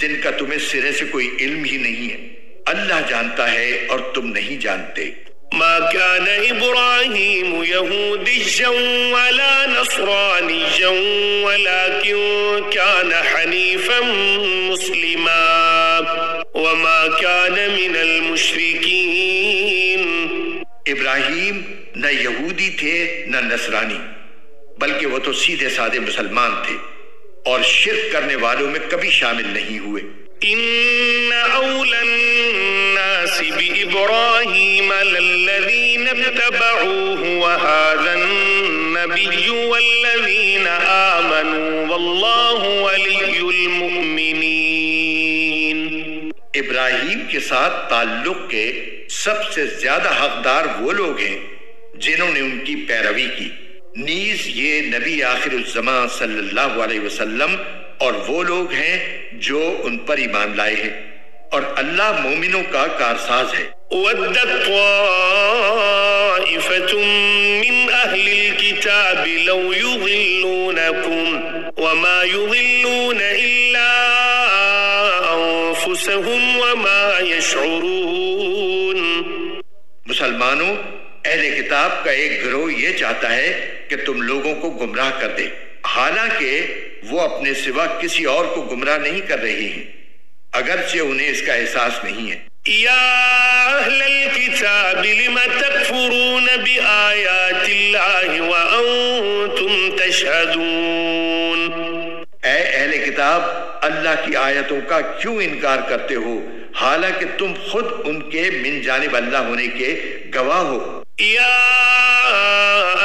جن کا تمہیں سرے سے کوئی علم ہی نہیں ہے؟ اللہ جانتا ہے اور تم نہیں جانتے. ما كان إبراهيم يهوديا ولا نصرانيا ولكن كان حنيفا مسلما وما كان من المشركين. ابراہیم نہ یہودی تھے نہ نصرانی، بلکہ وہ تو سیدھے سادے مسلمان تھے اور شرک کرنے والوں میں کبھی شامل نہیں ہوئے. إن أولى الناس بإبراهيم للذين اتبعوه وهذا النبي والذين آمنوا والله ولي المؤمنين. ابراہیم کے ساتھ تعلق کے سب سے زیادہ حقدار وہ لوگ ہیں جنہوں نے ان کی پیروی کی، نیز یہ نبی آخر الزمان صلی اللہ علیہ وسلم اور وہ لوگ ہیں جو ان پر ایمان لائے ہیں، اور اللہ مومنوں کا کارساز ہے. وَدَّتْ طَائِفَةٌ مِّنْ أَهْلِ الْكِتَابِ لَوْ يُضِلُّونَكُمْ وَمَا يُضِلُّونَ إِلَّا أَنفُسَهُمْ وَمَا يَشْعُرُونَ. مسلمانوں، اہل کتاب کا ایک گروہ یہ چاہتا ہے کہ تم لوگوں کو گمراہ کر دے، حالانکہ وہ اپنے سوا کسی اور کو گمراہ نہیں کر رہی ہیں، اگرچہ انہیں اس کا احساس نہیں ہے. یا اہل الکتاب لم تکفرون بآیات اللہ وانتم تشہدون. اے اہل کتاب، اللہ کی آیتوں کا کیوں انکار کرتے ہو حالانکہ تم خود ان کے من جانب اللہ ہونے کے گواہ ہو. یا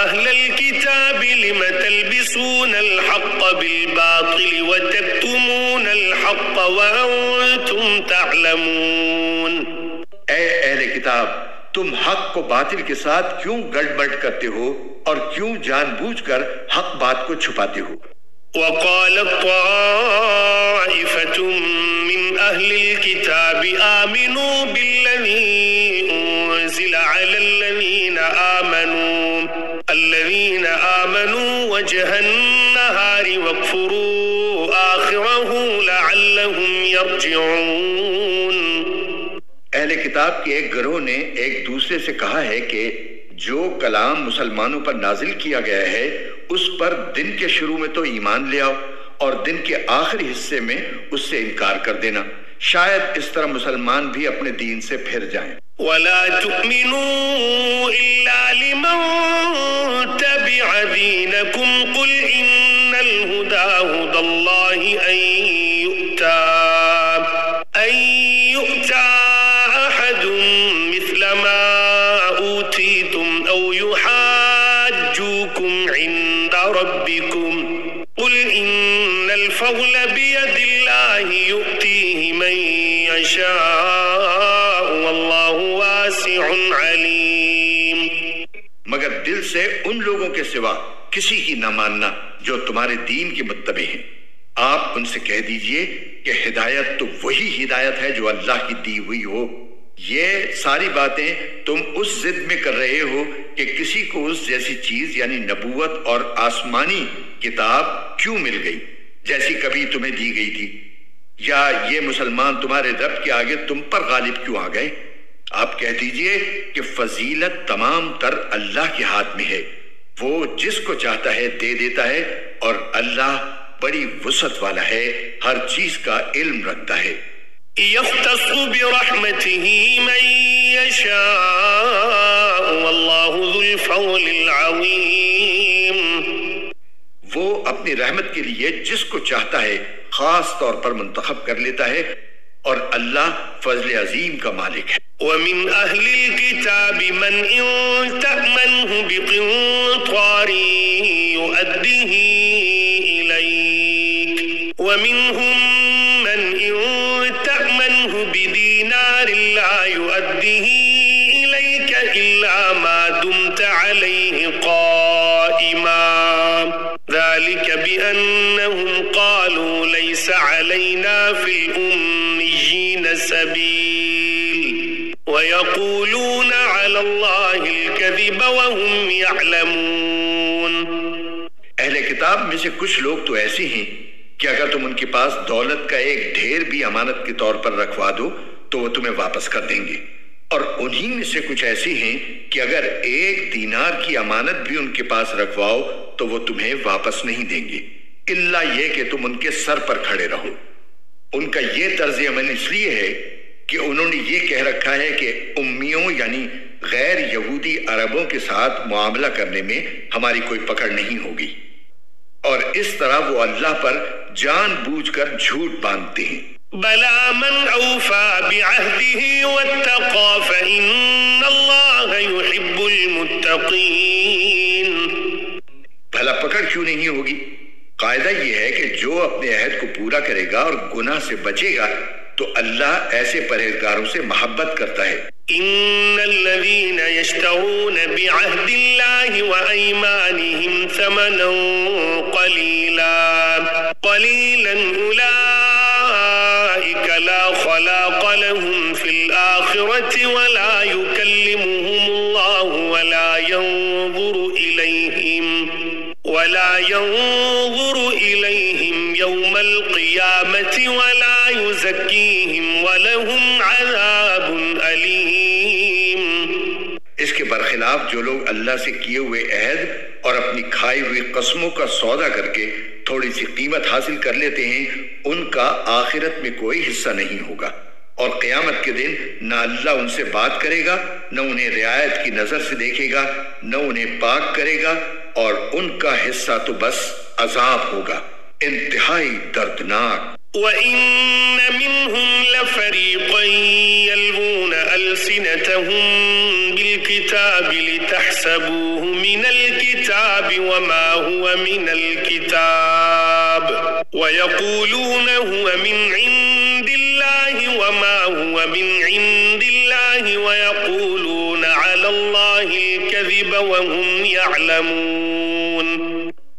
اہل الکتاب لم تلبسون الحق بالباطل وتکتمون الحق وانتم تعلمون. اے اہل کتاب، تم حق کو باطل کے ساتھ کیوں گڑبڑ کرتے ہو اور کیوں جان بوجھ کر حق بات کو چھپاتے ہو. وقالت طائفة من أهل الكتاب آمنوا بالذي أنزل على الذين آمنوا وجه النهار واكفروا آخره لعلهم يرجعون. اہل کتاب کے ایک گروہ نے ایک دوسرے سے کہا ہے کہ جو کلام مسلمانوں پر نازل کیا گیا ہے اس پر دن کے شروع میں تو ایمان لے آؤ اور دن کے آخری حصے میں اس سے انکار کر دینا، شاید اس طرح مسلمان بھی اپنے دین سے پھر جائیں. ولا تؤمنوا إلا لمن تبع دينكم قل إن الهدى هدى الله أن يؤتى أحد مثل ما أوتيتم أو يحاجوكم عند ربكم قل إن الفضل بيد الله يؤتيه من يشاء والله واسع عليم. مگر دل سے ان لوگوں کے سوا کسی کی نہ ماننا جو تمہارے دین کے متبع ہیں. آپ ان سے کہہ دیجئے کہ ہدایت تو وہی ہدایت ہے جو اللہ کی دی ہوئی ہو. یہ ساری باتیں تم اس ضد میں کر رہے ہو کہ کسی کو اس جیسی چیز یعنی نبوت اور آسمانی کتاب کیوں مل گئی جیسی کبھی تمہیں دی گئی تھی، یا یہ مسلمان تمہارے رب کے آگے تم پر غالب کیوں آ گئے. آپ کہہ دیجئے کہ فضیلت تمام تر اللہ کے ہاتھ میں ہے، وہ جس کو چاہتا ہے دے دیتا ہے اور اللہ بڑی وسعت والا ہے، ہر چیز کا علم رکھتا ہے۔ يختص برحمته من يشاء والله ذو الفضل العظيم۔ وہ اپنی رحمت کے لیے جس کو چاہتا ہے خاص طور پر منتخب کر لیتا ہے، اور اللہ فضل عظیم کا مالک ہے۔ ومن أهل الكتاب من إن تأمنه بقنطار يؤديه إليك ومنهم من إن تأمنه بدينار لا يؤديه إليك إلا ما دمت عليه قائما ذلك بأنهم قالوا ليس علينا في الأميين سبيل ويقولون على الله الكذب وهم يعلمون۔ اہل کتاب میں سے کچھ لوگ تو ایسے ہیں کہ اگر تم ان کے پاس دولت کا ایک ڈھیر بھی امانت کے طور پر رکھوا دو تو وہ تمہیں واپس کر دیں گے، اور انہی میں سے کچھ ایسے ہیں کہ اگر 1 دینار کی امانت بھی ان کے پاس رکھواؤ تو وہ تمہیں واپس نہیں دیں گے، الا یہ کہ تم ان کے سر پر کھڑے رہو۔ ان کا یہ طرز عمل اس لیے ہے کہ انہوں نے یہ کہہ رکھا ہے کہ امیوں یعنی غیر یہودی عربوں کے ساتھ معاملہ کرنے میں ہماری کوئی پکڑ نہیں ہوگی، اور اس طرح وہ اللہ پر جان بوجھ کر جھوٹ باندھتے ہیں۔ بلا من اوفى بعهده واتقى فإن الله يحب المتقين۔ بھلا پکڑ کیوں نہیں ہوگی؟ قاعدہ یہ ہے کہ جو اپنے عہد کو پورا کرے گا اور گناہ سے بچے گا تو اللہ ایسے پرہیزگاروں سے محبت کرتا ہے۔ ان الذين يشترون بعهد الله وأيمانهم ثمنا قليلا أولئك لا خلاق لهم في الآخرة ولا يكلمهم الله ولا ينظر إليهم يوم القيامة ولا يزكيهم ولهم عذاب أليم۔ اس کے برخلاف جو لوگ اللہ سے کیے ہوئے عہد اور اپنی کھائی ہوئی قسموں کا سودا کر کے تھوڑی سی قیمت حاصل کر لیتے ہیں، ان کا آخرت میں کوئی حصہ نہیں ہوگا، اور قیامت کے دن نہ اللہ ان سے بات کرے گا، نہ انہیں رعایت کی نظر سے دیکھے گا، نہ انہیں پاک کرے گا، اور ان کا حصہ تو بس عذاب ہوگا، انتہائی دردناک۔ وَإِنَّ مِنْهُمْ لَفَرِيقًا يَلْوُونَ أَلْسِنَتَهُمْ بِالْكِتَابِ لِتَحْسَبُوهُ مِنَ الْكِتَابِ وَمَا هُوَ مِنَ الْكِتَابِ وَيَقُولُونَ هُوَ مِنْ عِنْدِ اللَّهِ وَمَا هُوَ مِنْ عِنْدِ اللَّهِ وَيَقُولُونَ عَلَى اللَّهِ الْكَذِبَ وَهُمْ يَعْلَمُونَ۔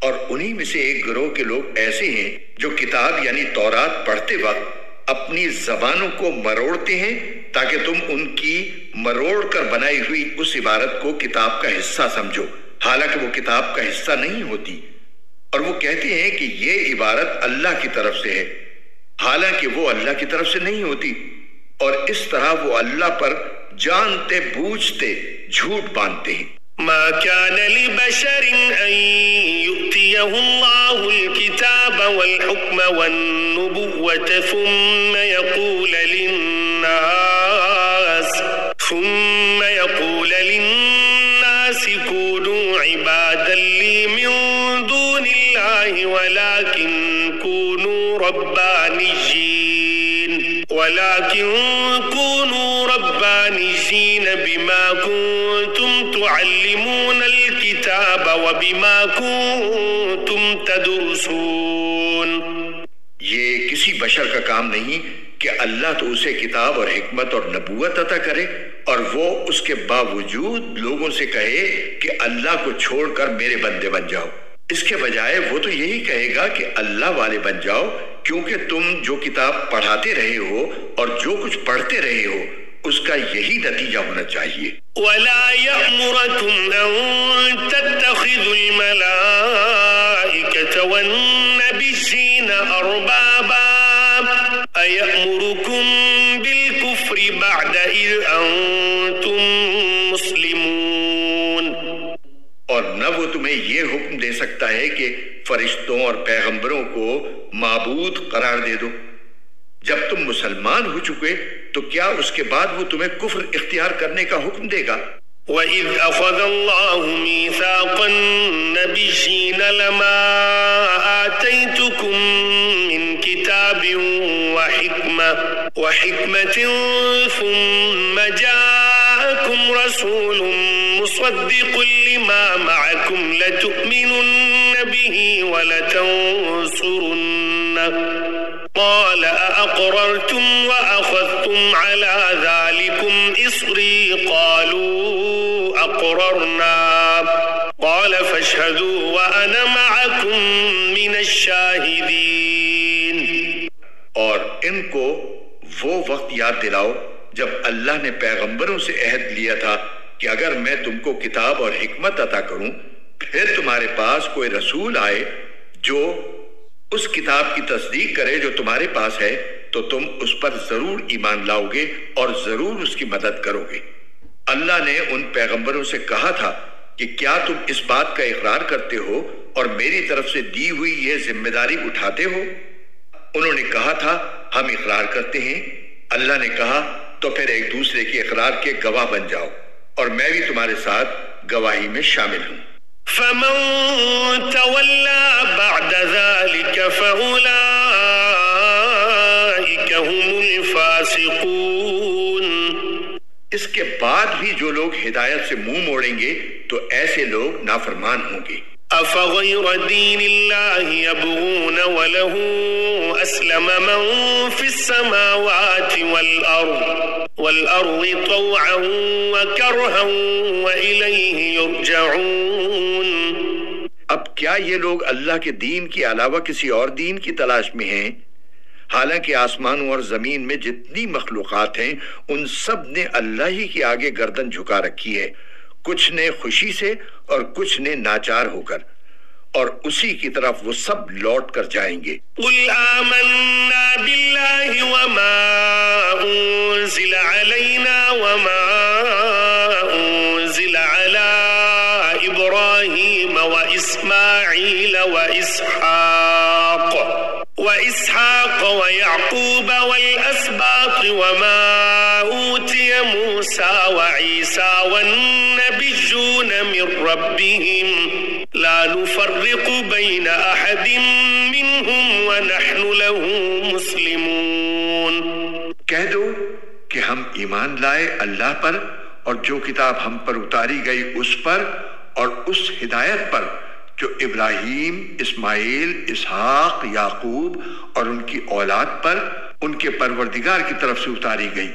اور انہی میں سے ایک گروہ کے لوگ ایسے ہیں جو کتاب یعنی تورات پڑھتے وقت اپنی زبانوں کو مروڑتے ہیں تاکہ تم ان کی مروڑ کر بنائی ہوئی اس عبارت کو کتاب کا حصہ سمجھو، حالانکہ وہ کتاب کا حصہ نہیں ہوتی، اور وہ کہتے ہیں کہ یہ عبارت اللہ کی طرف سے ہے، حالانکہ وہ اللہ کی طرف سے نہیں ہوتی، اور اس طرح وہ اللہ پر جانتے بوجھتے جھوٹ باندھتے ہیں۔ ما كان لبشر أن يؤتيه الله الكتاب والحكم والنبوة ثم يقول للناس كونوا عبادا لي من دون الله ولكن كونوا ربانيين بما كنتم تعلمون الكتاب وبما كنتم تدرسون۔ یہ کسی بشر کا کام نہیں کہ اللہ تو اسے کتاب اور حکمت اور نبوت عطا کرے اور وہ اس کے باوجود لوگوں سے کہے کہ اللہ کو چھوڑ کر میرے بندے بن جاؤ۔ اس کے بجائے وہ تو یہی کہے گا کہ اللہ والے بن جاؤ، کیونکہ تم جو کتاب پڑھاتے رہے ہو اور جو کچھ پڑھتے رہے ہو اس کا یہی نتیجہ ہونا چاہیے۔ وَلَا يَأْمُرَكُمْ أَن تَتَّخِذُوا الْمَلَائِكَةَ وَالنَّبِيِّينَ أَرْبَابًا أَيَأْمُرُكُم بِالْكُفْرِ بَعْدَ إِذْ أَنْتُمْ مُسْلِمُونَ۔ اور نہ وہ تمہیں یہ حکم دے سکتا ہے کہ فرشتوں اور پیغمبروں کو معبود قرار دے دو۔ جب تم مسلمان ہو چکے تو کیا اس کے بعد وہ تمہیں کفر اختیار کرنے کا حکم دے گا؟ وَإِذْ أَخَذَ اللَّهُ مِيثَاقَ النَّبِيِّينَ لَمَا آتَيْتُكُم مِّن كِتَابٍ وَحِكْمَةٍ ثُمَّ جَاءَكُمْ رَسُولٌ مُصَدِّقٌ لِّمَا مَعَكُمْ لَتُؤْمِنُنَّ بِهِ وَلَتَنصُرُنَّهُ قال أأقررتم وأخذتم على ذلكم إصري قالوا أقررنا قال فاشهدوا وأنا معكم من الشاهدين۔ اور ان کو وہ وقت یاد دلاؤ جب اللہ نے پیغمبروں سے عہد لیا تھا کہ اگر میں تم کو کتاب اور حکمت عطا کروں پھر تمہارے پاس کوئی رسول آئے جو اس کتاب کی تصدیق کرے جو تمہارے پاس ہے تو تم اس پر ضرور ایمان لاؤ گے اور ضرور اس کی مدد کرو گے۔ اللہ نے ان پیغمبروں سے کہا تھا کہ کیا تم اس بات کا اقرار کرتے ہو اور میری طرف سے دی ہوئی یہ ذمہ داری اٹھاتے ہو؟ انہوں نے کہا تھا ہم اقرار کرتے ہیں۔ اللہ نے کہا تو پھر ایک دوسرے کے اقرار کے گواہ بن جاؤ اور میں بھی تمہارے ساتھ گواہی میں شامل ہوں۔ فمن تولى بعد ذلك فأولئك هم الفاسقون۔ اس کے بعد بھی جو لوگ ہدایت سے منہ موڑیں گے تو ایسے لوگ نافرمان ہوں گے۔ أفغير دين الله يبغون وله أسلم من في السماوات والأرض طوعا وكرها وإليه يرجعون۔ اب کیا یہ لوگ اللہ کے دین کے علاوہ کسی اور دین کی تلاش میں ہیں؟ حالانکہ آسمانوں اور زمین میں جتنی مخلوقات ہیں ان سب نے اللہ ہی کے آگے گردن جھکا رکھی ہے، کچھ نے خوشی سے اور کچھ نے ناچار ہو کر، اور اسی کی طرف وہ سب لوٹ کر جائیں گے۔ قل آمنا بالله وما أنزل علينا وما أنزل على إبراهيم وإسماعيل وإسحاق ويعقوب والأسباط وما أوتي موسى وعيسى والنبيون من ربهم لا نفرق بين أحد منهم ونحن له مسلمون۔ کہہ دو کہ ہم ایمان لائے اللہ پر اور جو کتاب ہم پر اتاری گئی اس پر اور اس ہدایت پر جو ابراہیم، اسماعیل، اسحاق، یعقوب اور ان کی اولاد پر ان کے پروردگار کی طرف سے اتاری گئی،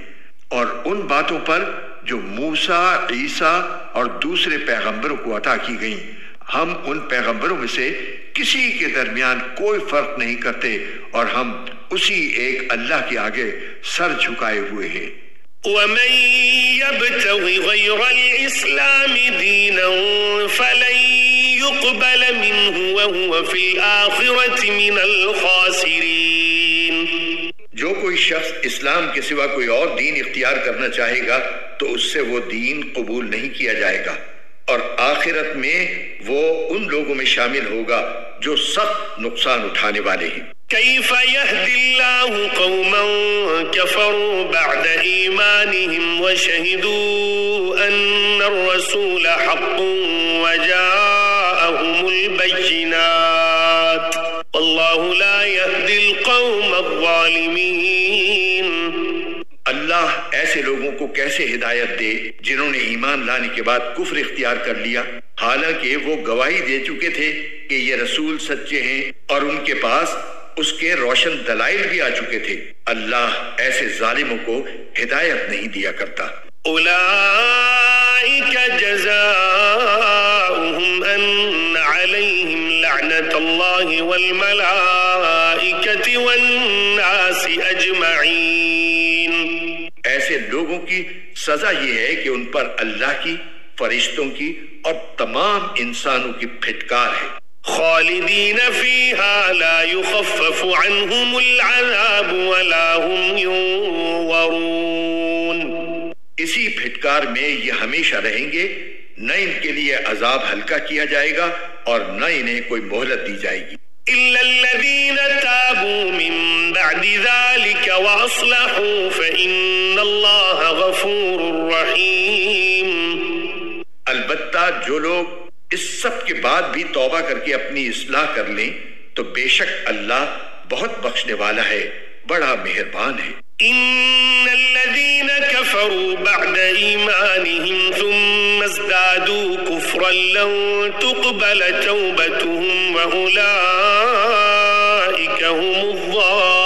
اور ان باتوں پر جو موسیٰ، عیسیٰ اور دوسرے پیغمبروں کو عطا کی گئیں۔ ہم ان پیغمبروں میں سے کسی کے درمیان کوئی فرق نہیں کرتے اور ہم اسی ایک اللہ کے آگے سر جھکائے ہوئے ہیں۔ وَمَن يَبْتَغِ غَيْرَ الْإِسْلَامِ دِينًا فَلَن يُقْبَلَ مِنْهُ وَهُوَ فِي الْآخِرَةِ مِنَ الْخَاسِرِينَ۔ جو کوئی شخص اسلام کے سوا کوئی اور دین اختیار کرنا چاہے گا تو اس سے وہ دین قبول نہیں کیا جائے گا، اور آخرت میں وہ ان لوگوں میں شامل ہوگا جو سخت نقصان اٹھانے والے ہیں۔ كيف يهدي الله قوما كفروا بعد إيمانهم وشهدوا أن الرسول حق وجاءهم البينات والله لا يهدي القوم الظالمين۔ اللہ ایسے لوگوں کو کیسے ہدایت دے جنہوں نے ایمان لانے کے بعد کفر اختیار کر لیا، حالانکہ وہ گواہی دے چکے تھے کہ یہ رسول سچے ہیں اور ان کے پاس اس کے روشن دلائل بھی آ چکے تھے۔ اللہ ایسے ظالموں کو ہدایت نہیں دیا کرتا۔ اولئک جزاؤہم ان علیہم لعنت اللہ والملائکۃ والناس اجمعین۔ ایسے لوگوں کی سزا یہ ہے کہ ان پر اللہ کی، فرشتوں کی اور تمام انسانوں کی پھٹکار ہے۔ خالدین فیہا لا یخفف عنہم العذاب ولا هم ینظرون۔ اسی پھٹکار میں یہ ہمیشہ رہیں گے، نہ ان کے لیے عذاب ہلکا کیا جائے گا اور نہ انہیں کوئی مہلت دی جائے گی۔ إلا الذين تابوا من بعد ذلك وأصلحوا فإن الله غفور رحيم۔ البتہ جو لوگ اس سب کے بعد بھی توبہ کر کے اپنی اصلاح کر لیں تو بے شک اللہ بہت بخشنے والا ہے، بڑا مہربان ہے۔ إن الذين كفروا بعد إيمانهم ثم ازدادوا كفرا لن تقبل توبتهم وأولئك هم الضالون۔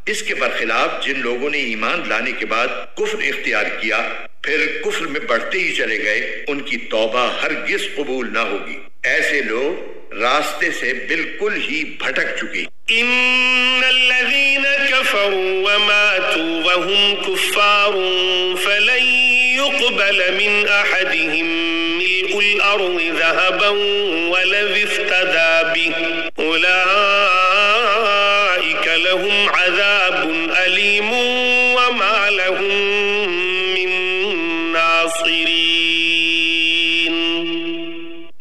اس کے برخلاف جن لوگوں نے ایمان لانے کے بعد کفر اختیار کیا پھر کفر میں بڑھتے ہی چلے گئے، ان کی توبہ ہرگز قبول نہ ہوگی، ایسے لوگ راستے سے بالکل ہی بھٹک چکے۔ إن الذين كفروا وماتوا وهم كفار فلن يقبل من أحدهم ملء الأرض ذهبا ولو افتدى به أولئك لهم عذاب أليم وما لهم من ناصرين۔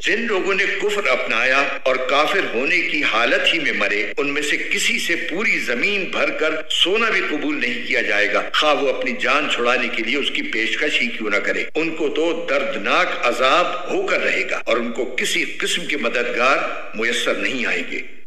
جن لوگوں نے کفر اپنایا اور کافر ہونے کی حالت ہی میں مرے ان میں سے کسی سے پوری زمین بھر کر سونا بھی قبول نہیں کیا جائے گا، خواہ وہ اپنی جان چھڑانے کے لیے اس کی پیشکش ہی کیوں نہ کرے۔ ان کو تو دردناک عذاب ہو کر رہے گا اور ان کو کسی قسم کے مددگار میسر نہیں آئیں گے۔